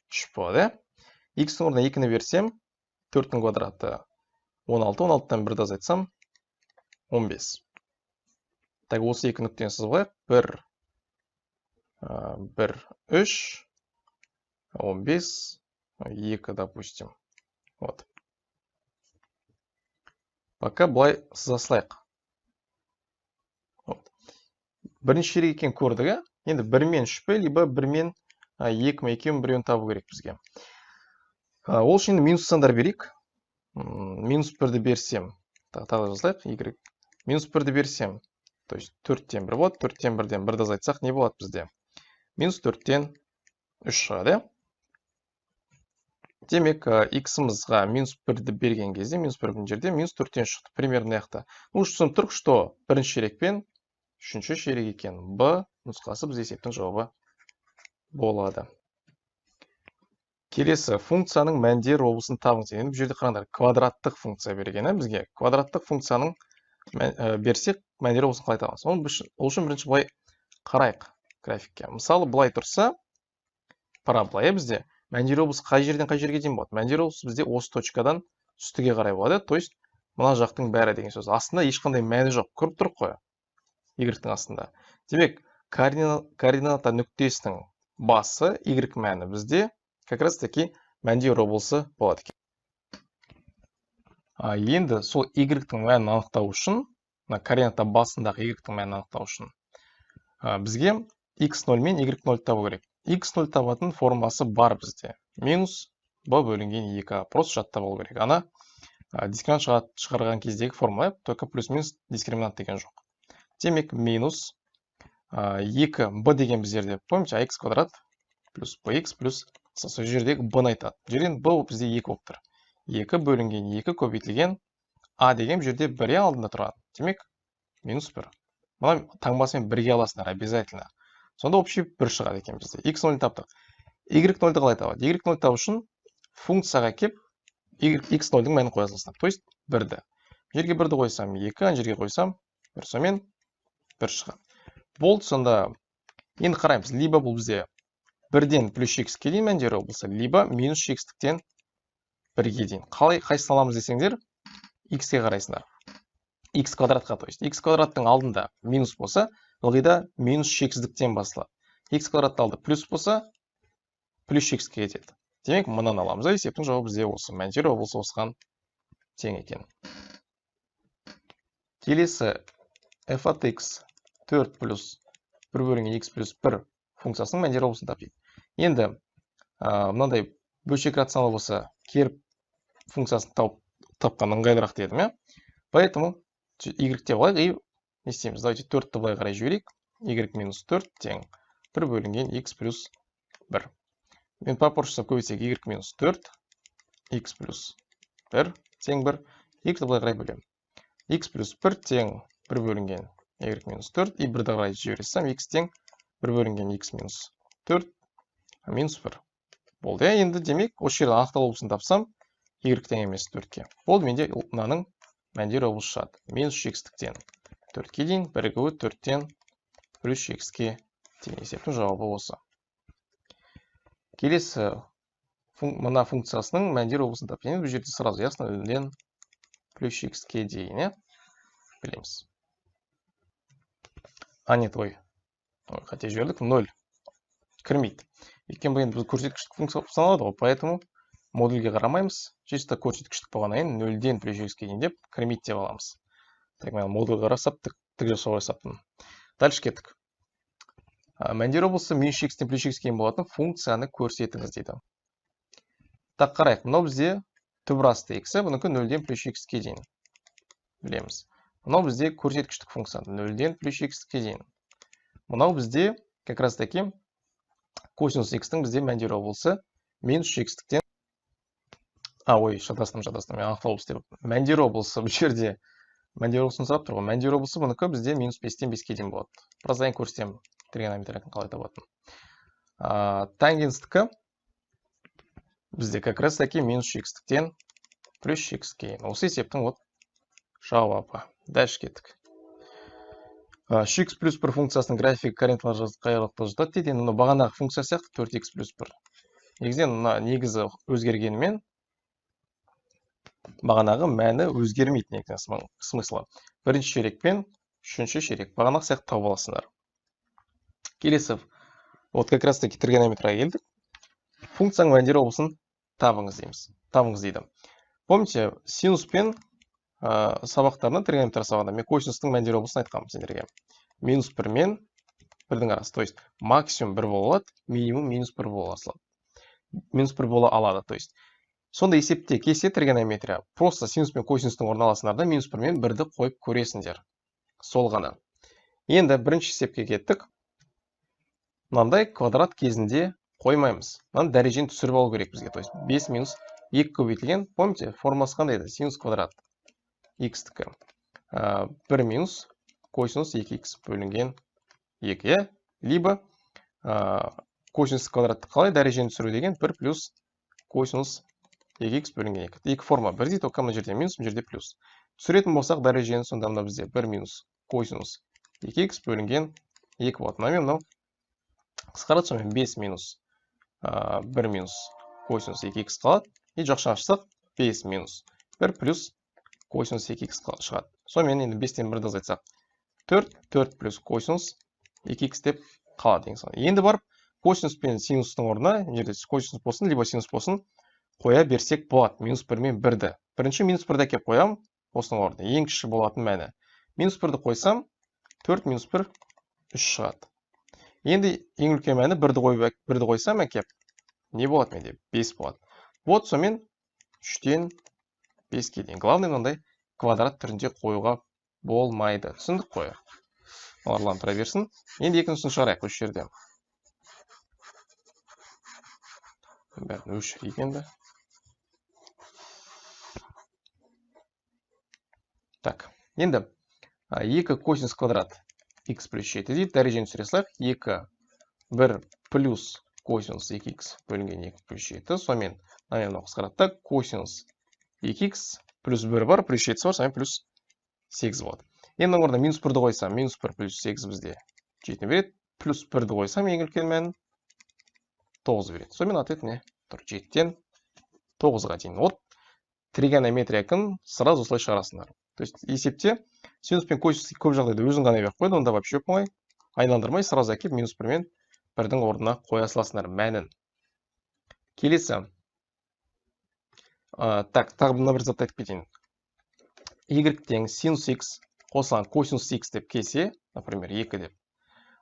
3 болады. X-ның орнына 2-ні берсем 4-дің квадраты 16, 16-тан 1-ді айтсам 15. Так, осы екі нүктені сызбайық. 1, 3, 15, 2, допустим. Вот. Пока былай сызасылайық. Бірінші шерек екен көрдік. Енді 1-мен 3 пе, либо 1-мен 2-ме екеуін біреуін табу керек бізге. Ол үшін минус сандар берейік. Минус 1-ді берсем, тағы жазылайық. Минус 1-ді берсем, то есть 4-тен 1 болады, 4-тен 1-ден 1-ді айтсақ, не болады бізде? Минус 4-тен 3 шығады. Демек, x-ымызға минус 1-ді берген кезде, минус 1-дің жерде минус 4-тен шықты. Примерно яқты. Түсініп тұрық, что бірінші шерек пен үшінші шерек екен. Б нұсқасы біз есептің жауабы болады. Келесі, функцияның мәндер облысын табыңыз. Енді бұл жерде қараңдар, квадраттық функция берген. Бізге квадраттық функцияның берсек, мәндер облысын қалай табамыз. Ол үшін бірінші былай қарайық графикке. Мысалы, былай тұрса, былай бізде мәндер облысы қай жерден қай жерге дейін болады. Мәндер облысы бізде осы точкадан үстіге қарай болады. То есть, мына жақтың бәрі деген сөз. Астында ешқандай мәні жоқ. Көріп тұрық қой. Y-тің астында. Демек, координата нүктесінің басы, Y мәні бізде как раз таки мәндер облысы болады. Енді сол Y-тің мәнін анықтау үшін, координата басындағы Y-тің мәнін анықтау үшін, бізге x0 мен y0 табу керек. x0 табатын формасы бар бізде. Минус b бөлінген 2. Просто жаттап алу керек. Ана дискриминант шығарған кездегі формула, только плюс-минус дискриминант деген жоқ. Демек, минус 2b деген біздерде, помните, ax квадрат плюс bx плюс сол жердегі b-ны айтады. Жерден b бізде 2 болып тұр. 2 бөлінген 2 көбейтілген a деген жерде 1 алдында тұрады. Демек, минус 1. Мұна таңбасымен 1-ге аласыңдар, обязательно. Сонда общий 1 шығады екен бізде. x0 таптық. y0-ды қалай табады? y0 табу үшін функцияға кеп x0-дің мәнін қоя саласыңдар. То есть 1-ді. Жерге 1-ді қойсам 2, жерге қойсам 1, сонымен 1 шығады. Болды, сонда енді қараймыз. Либо бұл бізде 1-ден плюс x-ке дейін мәндері болса, либо минус x-тіктен 1-ге дейін. Қай саламыз десеңдер, x-ке қарайсыңдар. X квадратқа, то есть x квадраттың алдында минус болса, ылғида минус x-діктен басылады. X квадратты алды плюс болса, плюс x-ке кетеді. Демек, мұнан аламыз. Есептің жауабы бізде осы. Мәндері облысы осыған тең екен. Келесі f от x 4 плюс 1 бөлінген x плюс 1 функциясының мәндері облысын тапайық. Енді, мынандай бөлшек рационал болса, керіп функциясын тапқан ыңғайлырақ дедім. Поэтому y-те былай, и не істейміз. Давайте 4-ті былай қарай жіберейік. y минус 4 тең 1 бөлінген x плюс 1. Мен пропорциясын көбейтсек y минус 4, x плюс 1 тең 1. y-ті былай қарай бөлем. x плюс 1 тең 1 бөлінген y минус 4, и 1-ді қарай жіберсем, x тең 1 бөлінген x минус 4, минус 1. Болды. Енді демек, осы жерден анықталу облысын тапсам, y тең емес 4-ке. Ол менде мынаның мәндер облысы шығады. Минус 3x-тіктен 4-ке дейін, бірігуі 4-тен плюс x-ке дейін. Есептің жауабы осы. Келесі мына функциясының мәндер облысын тапқан. Бұл жерде сразу ясно 0-ден плюс x-ке дейін, білеміз. Нет, хотя жібердік 0 кірмейді. Өйткені бұл енді көрсеткіштік функция саналады ғой, поэтому модульге қарамаймыз. Чисто көрсеткіштік болғаннан кейін 0-ден плюс x-ке дейін деп кірмейді деп аламыз. Так, мен модульге қарасап тік жасауға жасаптым. Дальше кеттік. Мәндер облысы минус x-тен плюс x-ке дейін болатын функцияны көрсетіңіз дейді. Так, қарайық. Мынау бізде түбір асты x, бұнікі 0-ден плюс x-ке дейін. Білеміз. Мынау бізде көрсеткіштік функция 0-ден плюс x-ке дейін. Мынау бізде как раз таки косинус x-тің бізде мәндер облысы минус x-тіктен шатастым, мен ақтау облысы деп. Мәндер облысы бұл жерде мәндер облысын сұрап тұр ғой. Мәндер облысы бұнікі бізде минус 5-тен 5-ке дейін болады. Біраздан көрсетемін тригонометрияны қалай табатын. Тангенстікі бізде как раз таки минус x-тіктен плюс x-ке дейін. Осы есептің жауабы. Дальше кеттік. X плюс 1 функциясының графигі корренталар жаздық қайғылықты жатады дейді. Енді бағанағы функция сияқты 4x плюс 1. Негізінен негізі өзгергенімен бағанағы мәні өзгермейді негізінен смыслы. Бірінші шерек пен үшінші шерек бағанағы сияқты тауып аласыңдар. Келесі, как раз таки тригонометрияға келдік. Функцияның мәндер облысын табыңыз дейміз. Табыңыз дейді. Помните, синус пен сабақтарына тригонометрия сабағында мен косинустың мәндер облысын айтқанмын сендерге. Минус 1 мен 1-дің арасы. То есть максимум 1 бола алады, минимум минус 1 бола алады. Минус 1 бола алады. То есть сонда есепте кесе тригонометрия. Просто синус пен косинустың орын аласыңдар да минус 1 мен 1-ді қойып көресіңдер. Сол ғана. Енді бірінші есепке кеттік. Мынандай квадрат кезінде қоймаймыз. Мынаны дәрежені түсіріп алу керек бізге. То есть 5 минус 2 көбейтілген. Помните, формасы қандай еді? Синус квадрат. X-тікі. 1 минус косинус 2x бөлінген 2. Либо косинус квадратты қалай дәрежені түсіру деген 1 плюс косинус 2x бөлінген 2. Екі форма бірдей, только мына жерде минус, мына жерде плюс. Түсіретін болсақ дәрежені сонда мына бізде 1 минус косинус 2x бөлінген 2 болады. Мынау қысқарады, сонымен 5 минус 1 минус косинус 2x қалады. И жақша ашсақ 5 минус 1 плюс косинус 2x шығады. Сонымен енді 5-тен 1-ді азайтсақ 4 плюс косинус 2x деп қалады. Енді барып косинус пен синустың орнына, жерде косинус болсын, либо синус болсын, қоя берсек болады. Минус 1 мен 1-ді. Бірінші минус 1-ді әкеп қоям, осының орнына. Ең кіші болатын мәні. Минус 1-ді қойсам, 4 минус 1 3 шығады. Енді ең үлкен мәні 1-ді қойсам әкеп, не болады менде? 5 болады. Вот сонымен 3-тен 5-ке дейін. Главный мынандай квадрат түрінде қоюға болмайды. Түсіндік қой. Оларлан тұра берсін. Енді екіншісін шығарайық осы жерде. Бәрін өшірейік енді. Так, енді 2 косинус квадрат x плюс 7 дейді. Дәрежені түсіре салайық. 1 плюс косинус 2x бөлінген 2 плюс 7. Сонымен қысқаратта косинус 2x плюс 1 бар, плюс 7 бар, сонымен плюс 8 болады. Енді орнына минус 1-ді қойсам, минус 1 плюс 8 бізде 7 береді. Плюс 1-ді қойсам, ең үлкен мән 9 береді. Сонымен ответ не? 7-тен 9-ға дейін. Вот тригонометрияны сразу осылай шығарасыңдар. То есть есепте синус пен косинус көп жағдайда өзін ғана беріп қойды, онда вообще оңай. Айналдырмай сразу әкеп минус 1 мен 1-дің орнына қоя саласыңдар мәнін. Келесі. Так, тағы мына бір затты айтып кетейін. Y тең синус x қосылған косинус x деп келсе, например, 2 деп.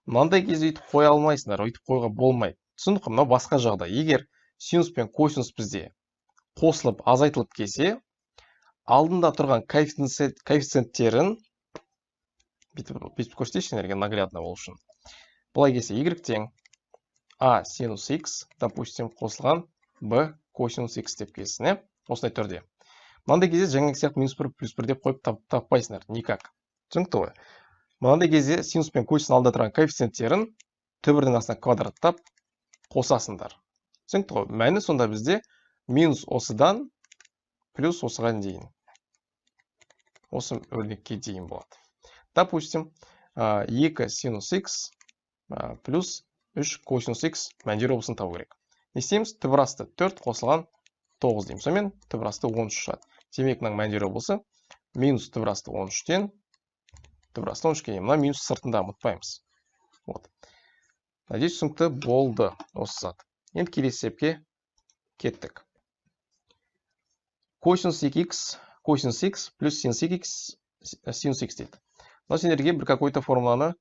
Мынандай кезде өйтіп қоя алмайсыңдар, өйтіп қойға болмайды. Түсіндік, мынау басқа жағдай. Егер синус пен косинус бізде қосылып, азайтылып келсе, алдында тұрған коэффициенттерін бүйтіп көрсетейінші, наглядно болу үшін. Бұлай келсе, y тең a синус x, допустим, қосылған b косинус x деп келсін, осындай түрде. Мынандай кезде жаңағы сияқты минус 1 плюс 1 деп қойып таппайсыңдар. Никак. Түсінікті ғой. Мынандай кезде синус пен косинус алдында тұрған коэффициенттерін түбірдің астына квадраттап қосасыңдар. Түсінікті ғой. Мәні сонда бізде минус осыдан плюс осыған дейін. Осы өрнекке дейін болады. Допустим, 2 синус x плюс 3 косинус x мәндер облысын табу керек. Не істейміз? Түбір асты 4 қосылған 9 дейміз. Сонымен түбір асты 13 шығады. Демек, мынаның мәндер облысы минус түбір асты 13-тен түбір асты 13-ке дейін. Мына минус сыртында ұмытпаймыз. Вот. Надеюсь, түсінікті болды осы зат. Енді келесі есепке кеттік. Косинус x плюс синус x дейді. Но сендерге бір какой-то формуланы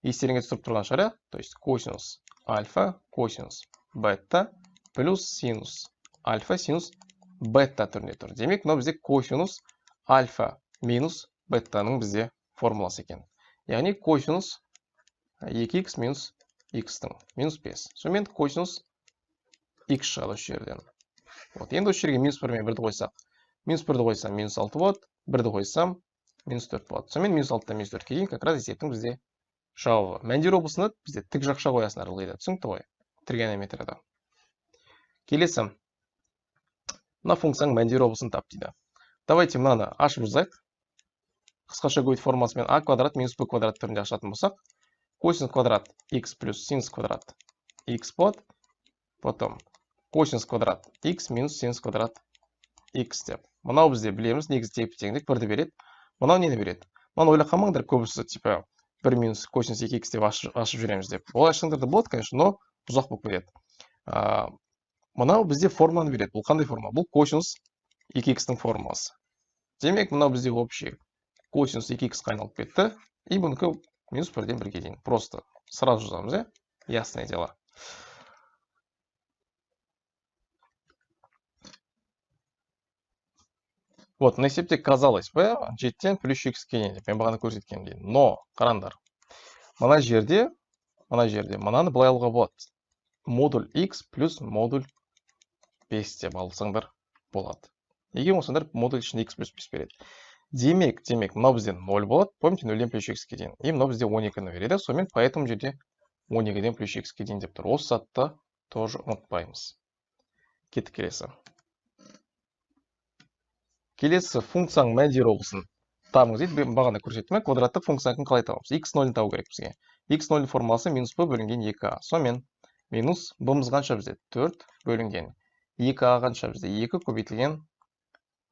естеріңе түсіріп тұрған шығар, то есть косинус альфа, косинус бета плюс синус альфа, синус бета түрінде тұр. Демек, мынау бізде косинус альфа минус бетаның бізде формуласы екен. Яғни косинус 2x минус x-тің минус 5. Сонымен косинус x шығады осы жерден. Вот, енді осы жерге минус 1 мен 1-ді қойсақ. Минус 1-ді қойсам минус 6 болады, 1-ді қойсам минус 4 болады. Сонымен минус 6-тан минус 4-ке дейін как раз есептің бізде жауабы. Мәндер облысында бізде тік жақша қоясың ылғида. Түсінікті ғой? Тригонометрияда. Келесі. Мына функцияның мәндер облысын тап дейді. Давайте мынаны ашып жазайық. Қысқаша көбейту формуласымен а квадрат минус b квадрат түрінде ашатын болсақ, косинус квадрат x плюс синус квадрат x болады. Потом косинус квадрат x минус синус квадрат x деп. Мынау бізде білеміз, негізі тепе-теңдік бірді береді. Мынау нені береді? Мынаны ойлап қалмаңдар, көбісі типа 1 минус косинус 2x деп ашып жүреміз деп. Ол ашқандарда болады, конечно, но ұзақ болып кетеді. Мынау бізде формуланы береді. Бұл қандай формула? Бұл косинус 2x-тің формуласы. Демек, мынау бізде общий косинус 2x-қа айналып кетті. И бұнікі минус 1-ден 1-ге дейін. Просто сразу жазамыз, ясное дело. Вот, на есепте казалось бы, 7-тен плюс x-ке дейін деп мен бағана көрсеткен дейін. Но, қарандар, мына жерде мынаны былай алуға болады. Модуль x плюс модуль 5 деп алсаңдар болады. Неге осындар модуль ішінде x плюс 5 береді. Демек, мынау бізде 0 болады. Помните, 0-ден плюс x-ке дейін. И мынау бізде 12-ні береді. Сонымен, поэтому жерде 12-ден плюс x-ке дейін деп тұр. Осы затты тоже ұмытпаймыз. Кеттік келесі. Келесі функцияның мәндер облысын табыңыз дейді. Бағана көрсеттім, квадраттық функцияны қалай табамыз? x0-ны табу керек бізге. x0 формуласы минус b бөлінген 2a. Сонымен минус b-мыз қанша бізде? 4 бөлінген 2a қанша бізде? 2 көбейтілген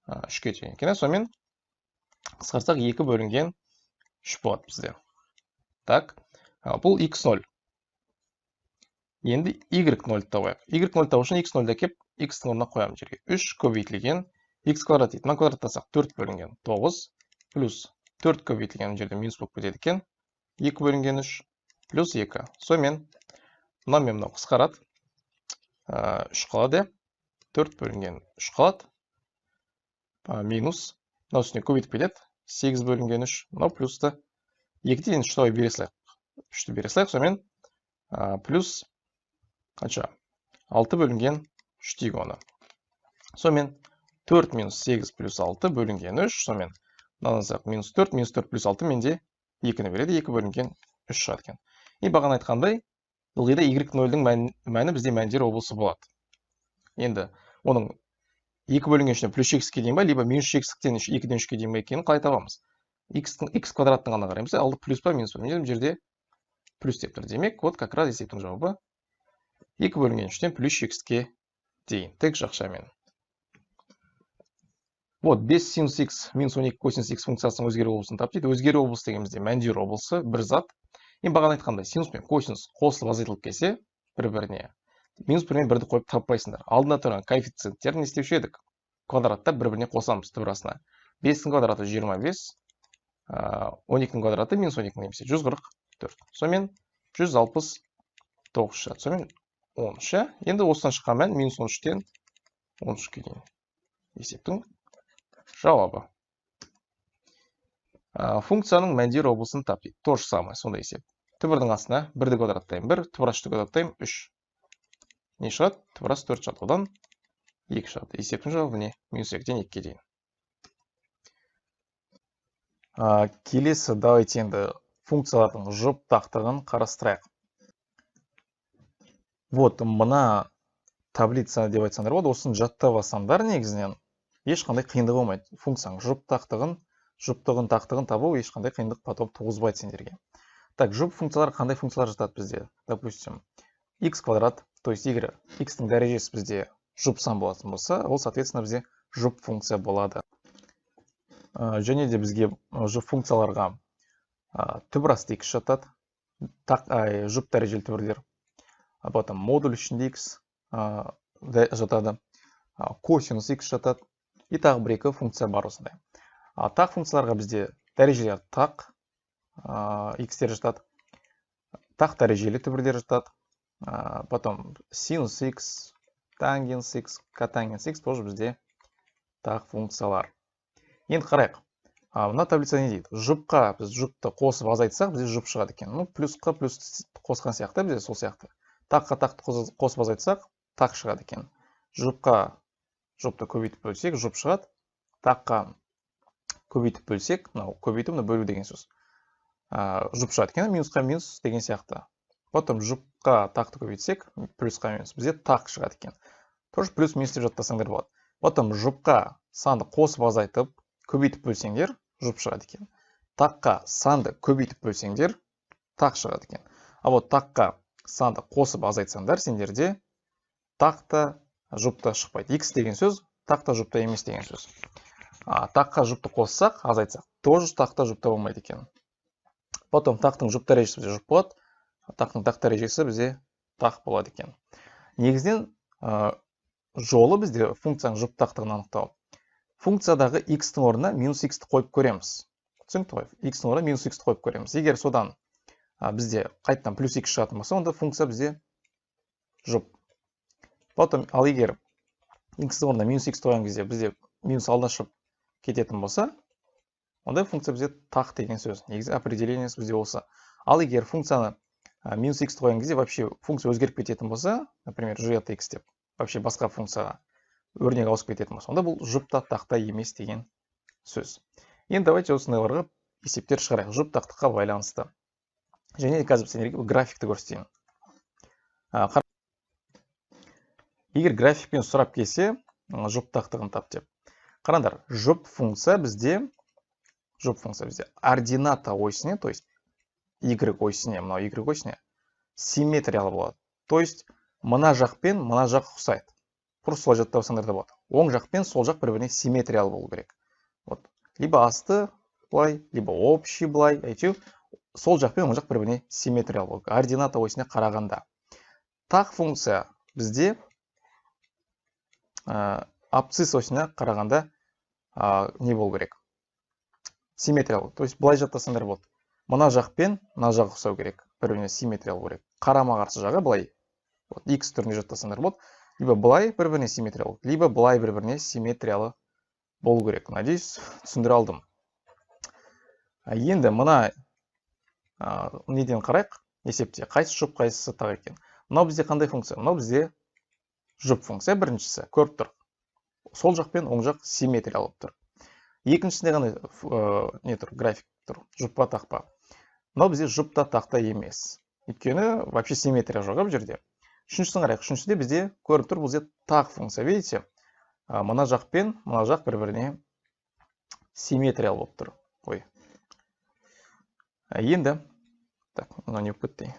3-ке дейін екен. Сонымен қысқартсақ 2 бөлінген 3 болады бізде. Так, бұл x0. Енді y0 табайық. y0 табу үшін x0-да кеп x-тің орнына қоямын жерге. 3 көбейтілген x квадрат дейді. Мына квадраттасақ 4 бөлінген 9 плюс 4 көбейтілген жерде минус болып кетеді екен. 2 бөлінген 3 плюс 2. Сонымен мынау қысқарады. 3 қалады. 4 бөлінген 3 қалады. Минус. Мынау үстіне көбейтіп кетеді. 8 бөлінген 3. Мынау плюсты 2-ден 3-ті бере салайық. 3-ті бере салайық. Сонымен плюс қанша? 6 бөлінген 3 дейік оны. Сонымен 4 минус 8 плюс 6 бөлінген 3. Сонымен мынаны минус 4 плюс 6 менде 2-ні береді. 2 бөлінген 3 шығады екен. И бағана айтқандай, ылғида y0-дің мәні бізде мәндер облысы болады. Енді оның 2 бөлінген 3-не плюс x-ке дейін ба, либо минус x-тен 2-ден 3-ке дейін ба екенін қалай табамыз? X квадраттың ғана қараймыз. Алды плюс па, минус па? Мен жерде плюс деп тұр. Демек, вот как раз есептің жауабы 2 бөлінген 3-тен плюс x-ке дейін. Тек жақшамен. Вот, без синус x минус 12 косинус x функциясының өзгеру облысын тап дейді. Өзгеру облысы дегенімізде мәндер облысы бір зат. Енді бағана айтқандай, синус пен косинус қосылып азайтылып келсе, бір-біріне минус 1 мен 1-ді қойып таппайсыңдар. Алдында тұрған коэффициенттерін не істеуші едік? Квадраттап бір-біріне қосамыз түбірасына. 5-тің квадраты 25, 12-нің квадраты минус 12 немесе 144. Сонымен 169 шығады. Сонымен 13. Енді осыдан шыққан мән минус 13-тен 13-ке дейін. Есептің жауабы. Функцияның мәндер облысын тап дейді. То же самое, сондай есеп. Түбірдің астына 1-ді квадраттайым 1, түбір асты квадраттайым 3. Не шығады? Түбір асты 4 шығады. Одан 2 шығады. Есептің жауабы не? Минус 2-ден 2-ке дейін. Келесі, давайте енді функциялардың жұптақтығын қарастырайық. Вот, мына таблица деп айтсаңдар болады. Осын жаттап алсаңдар негізінен ешқандай қиындық болмайды. Функцияның жұптығын тақтығын табу ешқандай қиындық потом туғызбайды сендерге. Так, жұп функциялар қандай функциялар жатады бізде? Допустим, x квадрат, то есть егер x-тің дәрежесі бізде жұп сан болатын болса, ол соответственно бізде жұп функция болады. Және де бізге жұп функцияларға түбірасты x жатады, жұп дәрежелі түбірлер. Потом модуль ішінде x жатады, косинус x жатады, и тағы бір екі функция бар осындай. Тақ функцияларға бізде дәрежелер тақ x-тер жатады, тақ дәрежелі түбірлер жатады, потом синус x, тангенс x, котангенс x тоже бізде тақ функциялар. Енді қарайық. Мына таблица не дейді? Жұпқа біз жұпты қосып азайтсақ, бізде жұп шығады екен. Ну, плюсқа плюс қосқан сияқты бізде сол сияқты. Таққа тақты қосып азайтсақ, тақ шығады екен. Жұпқа жұпты көбейтіп бөлсек, жұп шығады. Таққа көбейтіп бөлсек, мынау көбейту, мына бөлу деген сөз. Жұп шығады екен, минусқа минус деген сияқты. Потом жұпқа тақты көбейтсек, плюсқа минус, бізде тақ шығады екен. Тоже плюс минус деп жаттасаңдар болады. Потом жұпқа санды қосып азайтып, көбейтіп бөлсеңдер, жұп шығады екен. Таққа санды көбейтіп бөлсеңдер, тақ шығады екен. Вот таққа санды қосып азайтсаңдар, сендерде тақта жұпта шықпайды. X деген сөз, тақта жұпта емес деген сөз. Таққа жұпты қоссақ, азайтсақ, тоже тақта жұпта болмайды екен. Потом тақтың жұп дәрежесі бізде жұп болады, тақтың тақ дәрежесі бізде тақ болады екен. Негізден жолы бізде функцияның жұп тақтығын анықтау. Функциядағы x-тің орнына минус x-ті қойып көреміз. Түсінікті ғой? X-тің орнына минус x-ті қойып көреміз. Егер содан бізде қайтадан плюс x шығатын болса, онда функция бізде жұп. Потом, ал егер x-тің орнына минус x қойған кезде бізде минус алдына шығып кететін болса, онда функция бізде тақ деген сөз. Негізі определениесі бізде болса. Ал егер функцияны минус x қойған кезде вообще функция өзгеріп кететін болса, например, g от x деп, вообще басқа функцияға өрнек ауысып кететін болса, онда бұл жұпта тақта емес деген сөз. Енді давайте осындайларға есептер шығарайық жұп тақтыққа байланысты. Және де қазір сендерге графикті көрсетейін. Егер графикпен сұрап келсе, жұп тақтығын тап деп. Қараңдар, жұп функция бізде ордината осіне, то есть y осіне, мынау y осіне симметриялы болады. То есть мына жақ пен мына жақ ұқсайды. Просто солай жаттап да болады. Оң жақ пен сол жақ бір-біріне симметриялы болу керек. Вот. Либо асты былай, либо общий былай, әйтеу сол жақ пен оң жақ бір-біріне симметриялы болу керек. Ордината осіне қарағанда. Тақ функция бізде абсцисс осіне қарағанда не болу керек? Симметриялы. То есть былай жаттасаңдар болады. Мына жақ пен мына жақ ұқсау керек. Бір-біріне симметриялы болу керек. Қарама-қарсы жағы былай. Вот x түрінде жаттасаңдар болады. Либо былай бір-біріне симметриялы, либо былай бір-біріне симметриялы болу керек. Надеюсь, түсіндіре алдым. Енді мына неден қарайық, есепте қайсы жұп, қайсысы тақ екен. Мынау бізде қандай функция? Мынау бізде жұп функция біріншісі, көріп тұр. Сол жақ пен оң жақ симметриялы тұр. Екіншісінде қандай не тұр, график тұр, жұппа тақпа. Мынау бізде жұпта тақта емес. Өйткені вообще симметрия жоқ бұл жерде. Үшіншісін қарайық. Үшіншісінде бізде көріп тұр, бізде тақ функция. Видите? Мына жақ пен мына жақ бір-біріне симметриялы болып тұр. Ой. Енді, так, мына не болып кетті.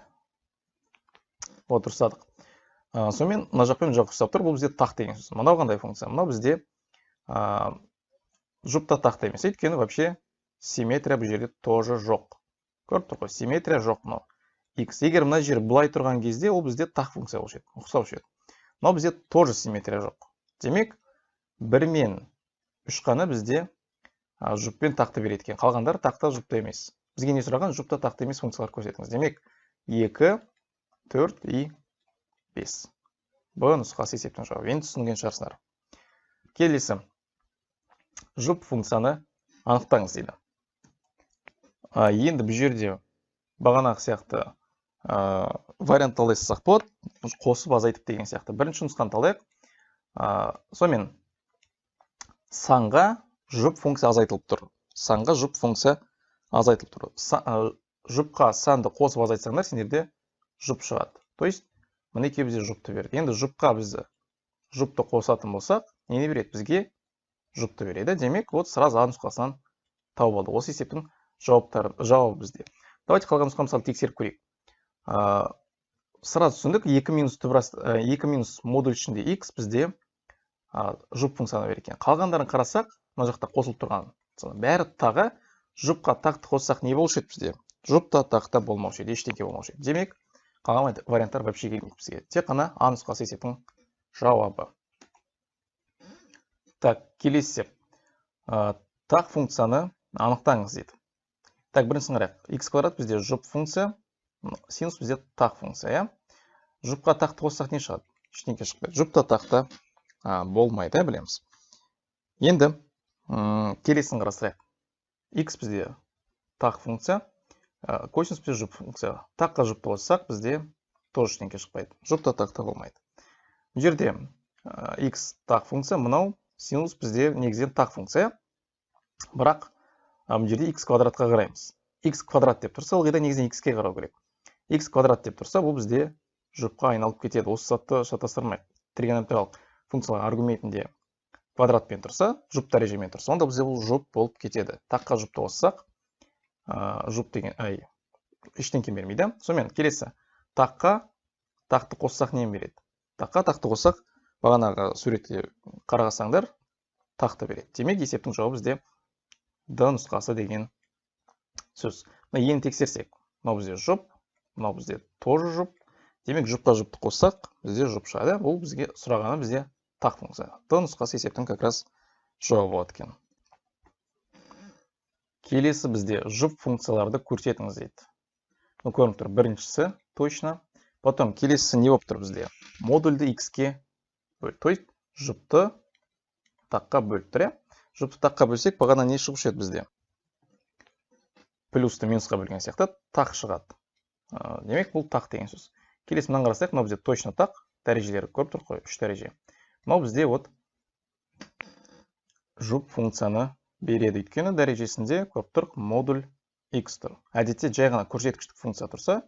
Вот дұрыстадық. Сонымен мына жақ пен мына жақ ұқсап тұр, бұл бізде тақ деген сөз. Мынау қандай функция? Мынау бізде жұпта тақта емес. Өйткені вообще симметрия бұл жерде тоже жоқ. Көріп тұр ғой, симметрия жоқ мынау. X. Егер мына жер былай тұрған кезде, ол бізде тақ функция болушы еді, ұқсаушы еді. Мынау бізде тоже симметрия жоқ. Демек, 1 мен 3 қана бізде жұппен тақты береді екен. Қалғандар тақта жұпта емес. Бізге не сұраған? Жұпта тақты емес функциялар көрсетіңіз. Демек, 2, 4 и 5. Бұл нұсқасы есептің жауабы. Енді түсінген шығарсыздар. Келесі. Жұп функцияны анықтаңыз дейді. Енді бұл жерде бағанағы сияқты вариант талдайсақ болады, қосып азайтып деген сияқты. Бірінші нұсқаны талдайық. Сонымен санға жұп функция азайтылып тұр. Санға жұп функция азайтылып тұр. Жұпқа санды қосып азайтсаңдар, сендерде жұп шығады. То есть, мінекей бізде жұпты берді. Енді жұпқа бізді жұпты қосатын болсақ, нені береді? Бізге жұпты береді. Демек, вот сразу А нұсқасынан тауып алды. Осы есептің жауабы бізде. Давайте қалған нұсқа мысалы тексеріп көрейік. Сразу түсіндік, 2 минус модуль ішінде x бізде жұп функцияны береді екен. Қалғандарын қарасақ, мына жақта қосылып тұрған бәрі тағы жұпқа тақты қоссақ не болушы еді бізде? Жұпта тақта болмаушы еді, ештеңке болмаушы еді. Демек, қалған варианттар вообще келмейді бізге. Тек қана А нұсқасы есептің жауабы. Так, келесі тақ функцияны анықтаңыз дейді. Так, біріншісін қарайық. X квадрат бізде жұп функция, синус бізде тақ функция. Жұпқа тақты қоссақ не шығады? Ештеңке шықпайды. Жұпта тақта болмайды, білеміз. Енді келесін қарастырайық. X бізде тақ функция, косинус бізде жұп функция. Таққа жұпты қоссақ бізде тоже ештеңке шықпайды. Жұпта тақта болмайды. Бұл жерде X тақ функция, мынау синус бізде негізен тақ функция. Бірақ бұл жерде x квадратқа қараймыз. X квадрат деп тұрса, ылғайда негізінен x-ке қарау керек. X квадрат деп тұрса, бұл бізде жұпқа айналып кетеді. Осы затты шатастырмайық. Тригонометриялық функциялар аргументінде квадратпен тұрса, жұп дәрежемен тұрса, онда бізде бұл жұп болып кетеді. Таққа жұпты қоссақ, жұп деген ештеңке бермейді. Сонымен келесі таққа тақты қоссақ не береді? Таққа тақты қоссақ, бағанағы суретке қарағасаңдар, тақты береді. Демек, есептің жауабы бізде Д нұсқасы деген сөз. Енді тексерсек, мынау бізде жұп, мынау бізде тоже жұп. Демек, жұпқа жұпты қоссақ, бізде жұп шығады. Бұл бізге сұрағаны бізде тақ функция. Д нұсқасы есептің как раз жауабы болады екен. Келесі бізде жұп функцияларды көрсетіңіз дейді. Көрініп тұр, біріншісі точно. Потом келесісі не болып тұр бізде? Модульді x-ке бөлді. То есть жұпты таққа бөліп тұр. Жұпты таққа бөлсек, бағана не шығушы еді бізде? Плюсты минусқа бөлген сияқты тақ шығады. Демек, бұл тақ деген сөз. Келесі мынаны қарасақ, мынау бізде точно тақ, дәрежелері көріп тұр қой, 3 дәреже. Мынау бізде вот жұп функцияны береді. Өйткені дәрежесінде көріп тұр модуль x тұр. Әдетте жай ғана көрсеткіштік функция тұрса,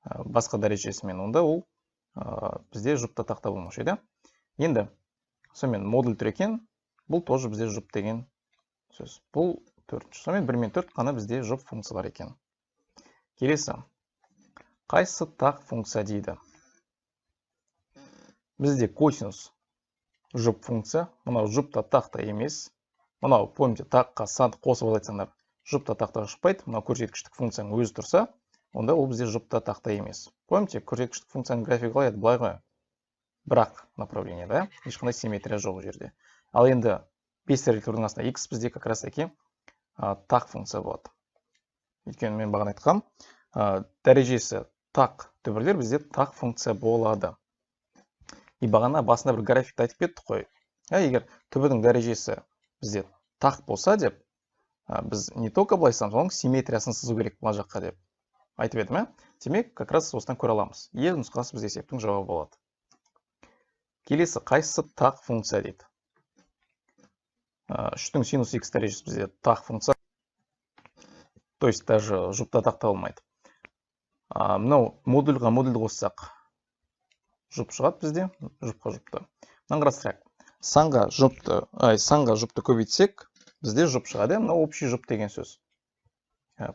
басқа дәрежесімен, онда ол бізде жұпта тақта болмаушы еді. Енді, сонымен модуль тұр екен, бұл тоже бізде жұп деген сөз. Бұл төртінші. Сонымен 1 мен 4 қана бізде жұп функциялар екен. Келесі. Қайсы тақ функция дейді? Бізде косинус жұп функция. Мынау жұпта тақта емес. Мынау, помните, таққа санды қосып айтсаңдар, жұпта тақта шықпайды. Мынау көрсеткіштік функцияның өзі тұрса, онда ол бізде жұпта тақта емес. Помните, көрсеткіштік функцияның графигі қалай еді? Былай ғой. Бірақ направление, да? Ешқандай симметрия жоқ жерде. Ал енді 5 дәрежелердің астында x бізде как раз таки тақ функция болады. Өйткені мен бағана айтқам, дәрежесі тақ түбірлер бізде тақ функция болады. И бағана басында бір графикті айтып кеттік қой. Егер түбірдің дәрежесі бізде тақ болса деп, біз не только былайсам, соның симметриясын сызу керек бұл жаққа деп айтып едім. Демек, как раз осыдан көре аламыз. Е нұсқасы біз есептің жауабы болады. Келесі қайсысы тақ функция дейді? 3-тің синус x дәрежесі бізде тақ функция. То есть даже жұпта тақта болмайды. Мынау модульға модульді қоссақ, жұп шығады бізде, жұпқа жұпты. Мынаны қарастырайық. Санға жұпты көбейтсек, бізде жұп шығады. Мынау общий жұп деген сөз.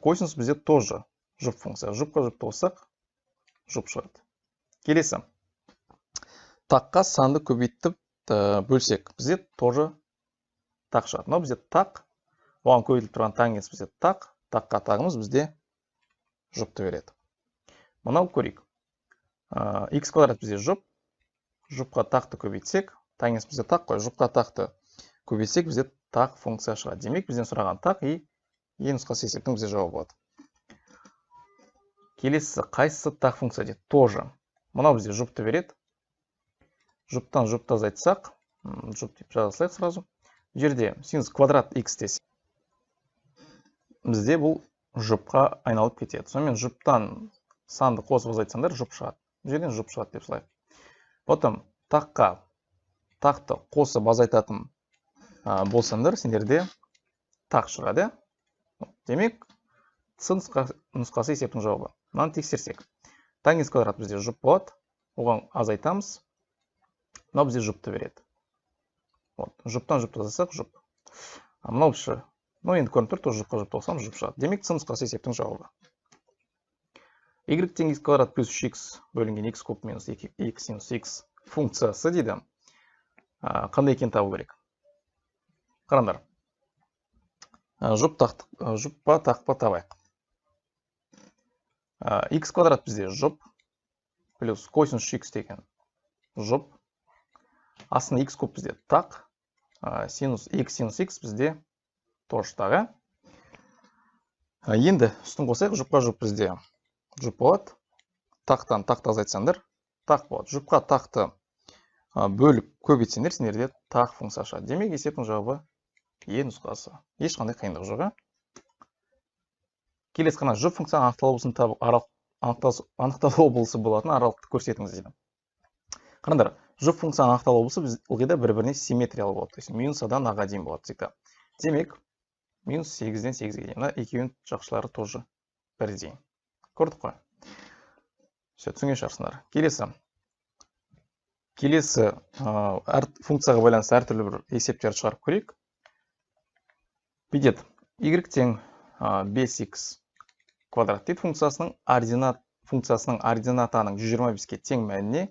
Косинус бізде тоже жұп функция. Жұпқа жұпты қоссақ, жұп шығады. Келесі. Таққа санды көбейтіп бөлсек, бізде тоже тақ шығады. Мынау бізде тақ, оған көбейтіліп тұрған тангенс бізде тақ, таққа тағымыз бізде жұпты береді. Мынау көрейік. X квадрат бізде жұп, жұпқа тақты көбейтсек, тангенс бізде тақ қой, жұпқа тақты көбейтсек, бізде тақ функция шығады. Демек, бізден сұраған тақ и нұсқасы есептің бізде жауабы болады. Келесі қайсысы тақ функция дейді? Тоже. Мынау бізде жұпты береді. Жұптан жұпты азайтсақ, жұп деп жазылсайық сразу. Жерде синус квадрат x десе, бізде бұл жұпқа айналып кетеді. Сонымен жұптан санды қосып азайтсаңдар, жұп шығады. Жерден жұп шығады деп сылайық. Потом тақты қосып азайтатын болсаңдар, сендерде тақ шығады. Демек, С нұсқасы есептің жауабы. Мынаны тексерсек. Тангенс квадрат бізде жұп болады. Оған азайтамыз. Мынау бізде жұпты береді. Вот, жұптан жұп жасасақ жұп. Мынау шы. Ну, енді көрініп тұр, тоже жұпқа жұп толсам жұп шығады. Демек, с нұсқасы есептің жауабы. Y тең x квадрат плюс 3x бөлінген x куб минус 2x синус x функциясы дейді. Қандай екен табу керек? Қараңдар. Жұппа тақпа табайық. X квадрат бізде жұп плюс косинус 3x деген жұп. Астында x куб бізде тақ. Синус x синус x бізде тоже тағы. Енді үстін қосайық, жұпқа жұп бізде жұп болады. Тақтан тақты азайтсаңдар, тақ болады. Жұпқа тақты бөліп көбейтсеңдер, сендерде тақ функция шығады. Демек, есептің жауабы Е нұсқасы. Ешқандай қиындық жоқ. Келесі қана жұп функцияның анықталу облысы болатын аралықты көрсетіңіз дейді. Қараңдар, жұп функцияның анықталу облысы біз ылғи да бір-біріне симметриялы болады. То есть минусадан аға дейін болады. Демек, минус 8-ден 8-ге дейін. Мына екеуінің жақшылары тоже бірдей. Көрдік қой? Түсінген шығарсыңдар. Келесі функцияға байланысты әртүрлі бір есептерді шығарып көрейік. Бидет y тең 5x квадрат дейді функциясының ординатаның 125-ке тең мәніне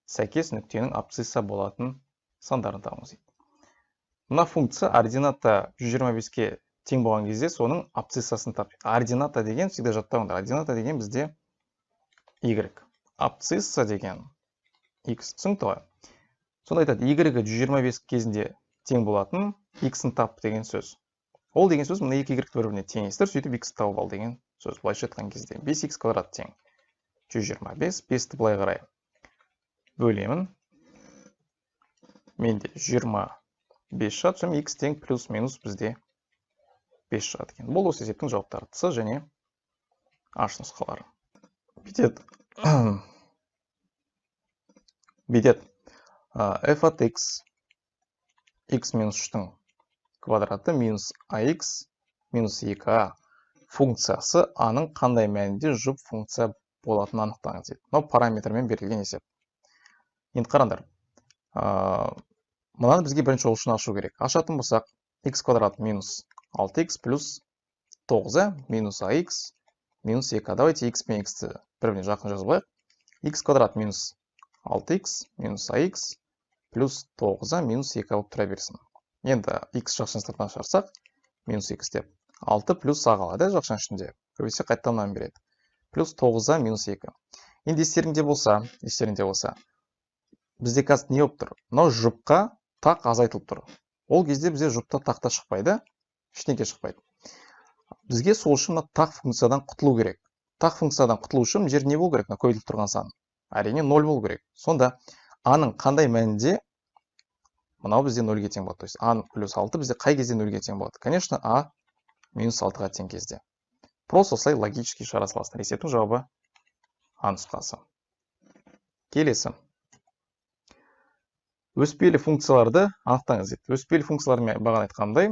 сәйкес нүктенің абсцисса болатын сандарын табыңыз дейді. Мына функция ордината 125-ке тең болған кезде соның абсциссасын тап. Ордината деген, всегда жаттауыңдар, ордината деген бізде y. Абсцисса деген x. Түсінікті ғой? Сонда айтады, y-гі 125 кезінде тең болатын x-ін тап деген сөз. Ол деген сөз, мұны екі y-ті бір-біріне теңестір, сөйтіп x тауып ал деген сөз. Былайша айтқан кезде 5x квадрат тең 125, 5-ті былай қарай бөлемін. Менде 25 шығады, сөм x тең плюс минус бізде 5 шығады екен. Бұл осы есептің жауаптары С және H нұсқалары. Бидет f от x минус 3-тің квадраты минус ax минус 2a функциясы аның қандай мәнінде жұп функция болатын анықтаңыз дейді. Мынау параметрмен берілген есеп. Енді қараңдар. Мынаны бізге бірінші жол үшін ашу керек. Ашатын болсақ, x квадрат минус 6x плюс 9 минус ax минус 2a. Давайте x пен x-ті бір-біріне жақын жазып алайық. x квадрат минус 6x минус ax плюс 9 минус 2 болып тұра берсін. Енді x жақшан сыртынан шығарсақ, минус x деп 6 плюс а қалады жақшан ішінде. Көбейсе қайттан мән береді. Плюс 9 минус 2. Енді естеріңде болса, бізде қазір не болып тұр? Мынау жұпқа тақ азайтылып тұр. Ол кезде бізде жұпта тақта шықпайды, ештеңке шықпайды. Бізге сол үшін тақ функциядан құтылу керек. Тақ функциядан құтылу үшін жер не болу керек? Көйіліп тұрған сан. Әрине 0 болу керек. Сонда аның қандай мәнінде мынау бізде 0-ге тең болады. То есть а плюс 6 бізде қай кезде 0-ге тең болады? Конечно, а минус 6-ға тең кезде. Просто осылай логически шығара саласыңдар. Есептің жауабы а нұсқасы. Келесі. Өспелі функцияларды анықтаңыз дейді. Өспелі функцияларды бағана айтқандай,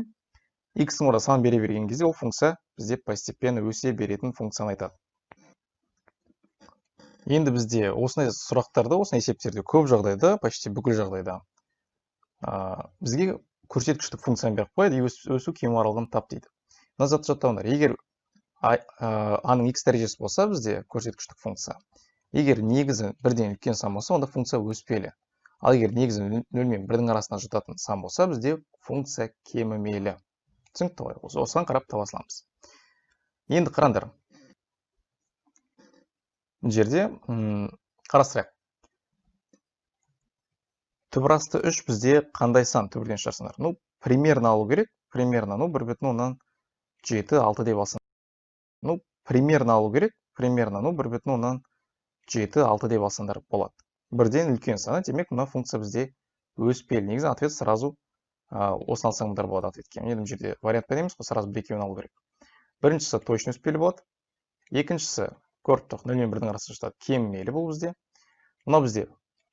x-ің орда сан бере берген кезде ол функция бізде постепенно өсе беретін функцияны айтады. Енді бізде осындай сұрақтарда, осындай есептерде көп жағдайда, почти бүкіл жағдайда бізге көрсеткіштік функцияны беріп қойды, өсу кем аралығын тап дейді. Мына затты жаттауыңдар. Егер аның x дәрежесі болса бізде көрсеткіштік функция. Егер негізі бірден үлкен сан болса, онда функция өспелі. Ал егер негізі 0 мен 1-дің арасына жататын сан болса, бізде функция кемімелі. Түсінікті ғой? Осыған қарап таба саламыз. Енді қараңдар. Бұл жерде қарастырайық. Түбірасты 3 бізде қандай сан түбірден шығарсыңдар? Ну, примерно алу керек. Примерно, 1,7 деп алсын. Ну, примерно алу керек. Примерно, 1,7 деп алсаңдар болады. Бірден үлкен саны, демек, мына функция бізде өспелі. Негізі ответ сразу осын алсаңдар болады ответке. Енді жерде вариант береміз, сразу бір екеуін алу керек. Біріншісі точно өспелі болады. Екіншісі көріп тұқ, 0 мен 1-дің арасы жатады. Кеммелі бұл бізде. Мына бізде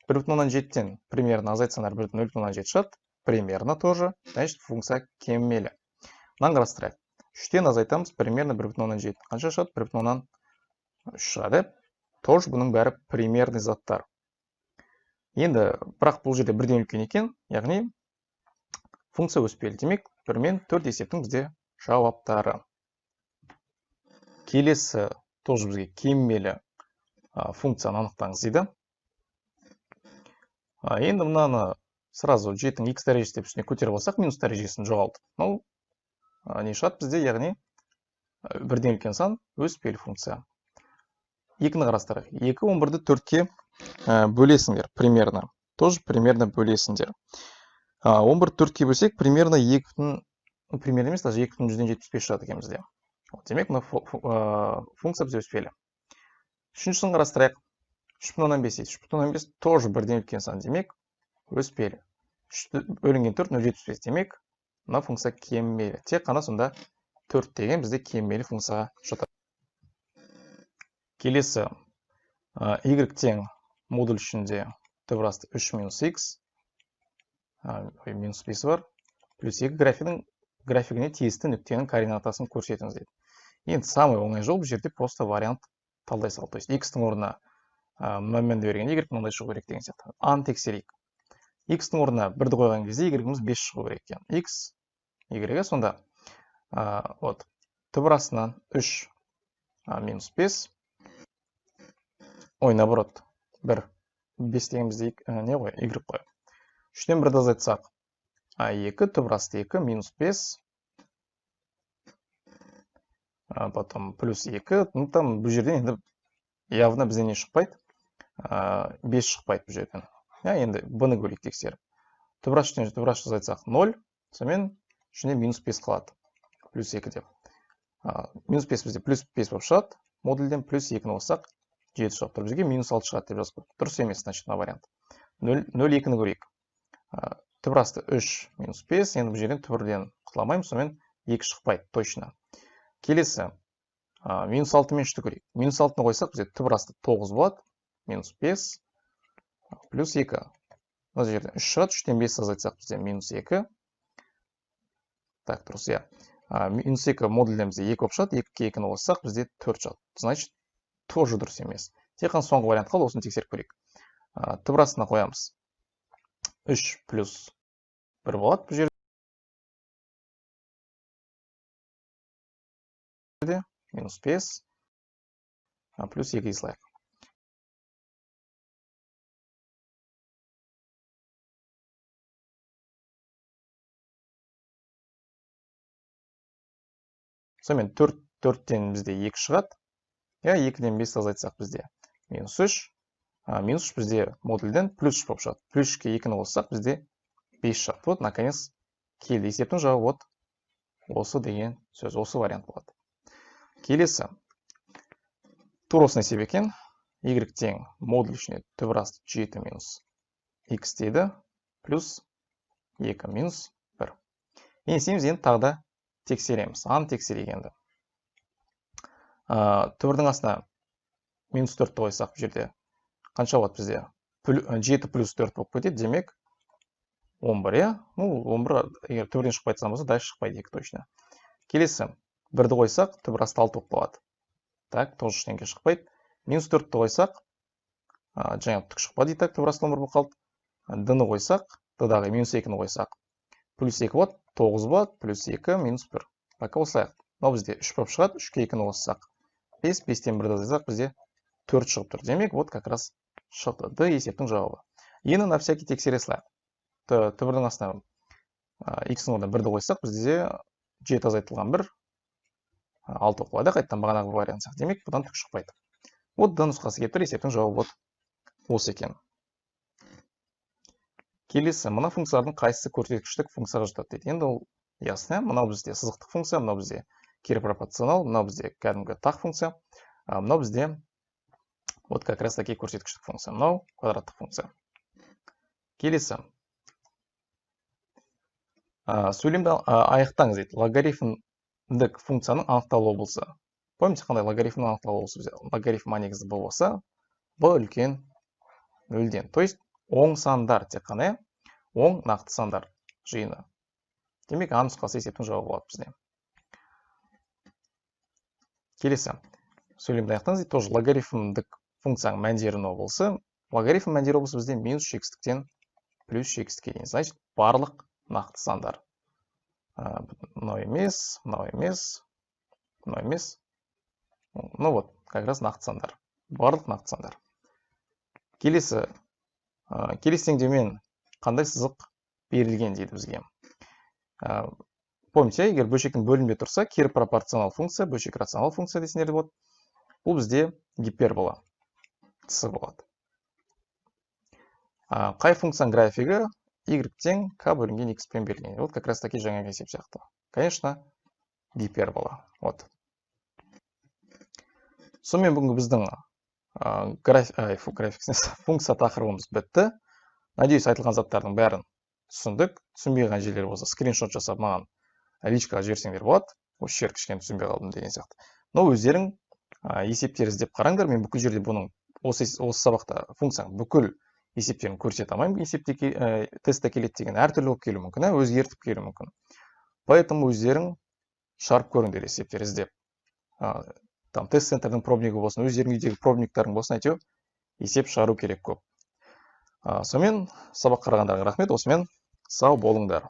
1,7-тен примерно азайтсаңдар 1,07 шығады. Примерно тоже. Значит, функция кеммелі. Мынаны қарастырайық. 3-тен азайтамыз, примерно 1,07. Қанша шығады? 1,3 шығады. Тоже бұның бәрі примерный заттар. Енді, бірақ бұл жерде бірден үлкен екен, яғни функция өспелі. Демек 1 мен 4 есептің бізде жауаптары. Келесі тоже бізге кеммелі функцияны анықтаңыз дейді. Енді мынаны сразу 7-дің x дәрежесі деп үстіне көтеріп алсақ, минус дәрежесін жоғалтып. Мынау не шығады бізде, яғни бірден үлкен сан өспелі функция. 2-ні қарастырайық. 2 11-ді 4-ке бөлесіңдер примерно. Тоже примерно бөлесіңдер. 11 4-ке бөлсек, примерно 2-дің примерно емес, даже 2,175 шығады екен бізде. Демек, мына функция бізде өспелі. Үшіншісін қарастырайық. 3,5 дейді. 3,5 тоже бірден үлкен сан. Демек, өспелі. 3 бөлінген 4 0,75. Демек, мына функция кеммелі. Тек қана сонда 4 деген бізде кеммелі функцияға жатады. Келесі y тең модуль ішінде түбірасты 3 минус x минус 5 бар. Плюс 2 графигіне тиісті нүктенің координатасын көрсетіңіз дейді. Енді самый оңай жол бұл жерде просто вариант талдай салды. То есть x-тің орнына мынандай берген y мынандай шығу керек деген сияқты. Аны тексерейік. X-тің орнына 1-ді қойған кезде y-іміз 5 шығу керек екен. X, y-ге сонда түбірасынан 3 минус 5. Ой, наоборот, 1. 5 деген бізде не қой? Y қой. 3-тен 1-ді азайтсақ, 2, түбірасты 2, минус 5. Потом плюс 2. Ну, там бұл жерден енді явно бізде не шықпайды? 5 шықпайды бұл жерден. Енді бұны көрейік тексеріп. Түбірас азайтсақ 0, сонымен үшіне минус 5 қалады. Плюс 2 деп. Минус 5 бізде плюс 5 болып шығады. Модульден плюс 2-ні қоссақ 7 шығып тұр. Бізге минус 6 шығады деп жазып қойдық. Дұрыс емес, значит, мына вариант. 0, 2-ні көрейік. Түбірасты 3 минус 5. Енді бұл жерден түбірден құтыламаймыз, сонымен 2 шықпайды, точно. Келесі, минус 6 мен 3-ті көрейік. Минус 6-ны қойсақ, бізде түбірасты 9 болады. Минус 5 плюс 2. Мына жерден 3 шығады. 3-тен 5 азайтсақ, бізде минус 2. Так, дұрыс, иә. Минус 2 модульден бізде 2 болып шығады. 2-ке 2-ні қоссақ, бізде 4 шығады. Значит, тоже дұрыс емес. Тек қана соңғы вариант қалды, осыны тексеріп көрейік. Түбірастына қоямыз. 3 плюс 1 болады бұл жерде. Минус 5 плюс 2 ислайық. Сонымен 4-тен бізде 2 шығады. 2-ден 5 азайтсақ бізде минус 3. Минус 3 бізде модульден плюс 3 болып шығады. Плюс 3-ке 2-ні қоссақ бізде 5 шығады. Вот, наконец, келді. Есептің жауабы вот осы деген сөз, осы вариант болады. Келесі. Тура осындай есеп екен. Y тең модуль ішіне түбірасты 7 минус x дейді. Плюс 2 минус 1. Енсеміз енді тағы да тексереміз. Аны тексерейік енді. Түбірдің астына минус 4-ті қойсақ бұл жерде қанша болады бізде? 7 плюс 4 болып кетеді. Демек, 11, иә? Ну, 11, егер түбірден шықпайды сан болса, дальше шықпайды 2 точно. Келесі, 1-ді қойсақ, түбірасты 6 болып қалады. Так, тоже ештеңке шықпайды. Минус 4-ті қойсақ, жаңа түк шықпады, так, түбірасты 11 болып қалды. D-ні қойсақ, D-дағы минус 2-ні қойсақ, плюс 2 болады, 9 болады, плюс 2, минус 1. Пока осылайық. Мынау бізде 3 болып шығады, 3-ке 2-ні қоссақ. 5, 5-тен 1-ді азайтсақ, бізде 4 шығып тұр. Демек, вот как раз шықты. D есептің жауабы. Енді на всякий тексере салайық. Түбірдің астына x-ның орнына 1-ді қойсақ, бізде 7 азайтылған 1, 6 оқылады. Қайттан бағанағы вариант сақ. Демек, бұдан түк шықпайды. Вот D нұсқасы келіп тұр, есептің жауабы вот осы екен. Келесі, мына функциялардың қайсысы көрсеткіштік функцияға жатады дейді. Енді ол ясно, мынау бізде сызықтық функция, мынау бізде кері пропорционал, мынау бізде кәдімгі тақ функция, мынау бізде вот как раз таки көрсеткіштік функция, мынау квадраттық функция. Келесі. Сөйлемді аяқтаңыз дейді. Логарифмдік функцияның анықталуы болса. Помните, қандай логарифмның анықталуы болса бізде? Логарифм негізі b болса, b үлкен 0-ден. То есть оң сандар тек қана, оң нақты сандар жиыны. Демек, А нұсқасы есептің жауабы болады бізде. Келесі. Сөйлемді аяқтаңыз дейді. Тоже логарифмдік функцияның мәндері нөл болса, логарифм мәндері болса бізде минус x-тіктен плюс x-ке дейін. Значит, барлық нақты сандар. мынау емес, мынау емес, мынау емес. Ну вот, как раз нақты сандар. Барлық нақты сандар. Келесі теңдеумен қандай сызық берілген дейді бізге. Помните, егер бөлшектің бөлімде тұрса, кері пропорционал функция, бөлшек рационал функция десеңдер болады. Бұл бізде гипербола с болады. Қай функцияның графигі y тең k бөлінген x пен берілген. Вот как раз таки жаңа есеп сияқты. Конечно, гипербола. Вот. Сонымен бүгінгі біздің функция тақырыбымыз бітті. Надеюсь, айтылған заттардың бәрін түсіндік. Түсінбей қалған жерлер болса, скриншот жасап маған личкаға жіберсеңдер болады. Осы жер кішкене түсінбей қалдым деген сияқты. Но өздерің есептер іздеп қараңдар. Мен бүкіл жерде бұның осы сабақта функцияның бүкіл есептерін көрсете алмаймын. Тестте келеді деген әртүрлі болып келуі мүмкін, өзгертіп келуі мүмкін. Поэтому өздерің шарп көріңдер есептер іздеп. Там тест-центрдің пробнигі болсын, өздерің үйдегі пробниктарың болсын, әйтеуір есеп шығару керек көп. Сонымен сабақ қарағандарға рахмет. Осымен сау болыңдар.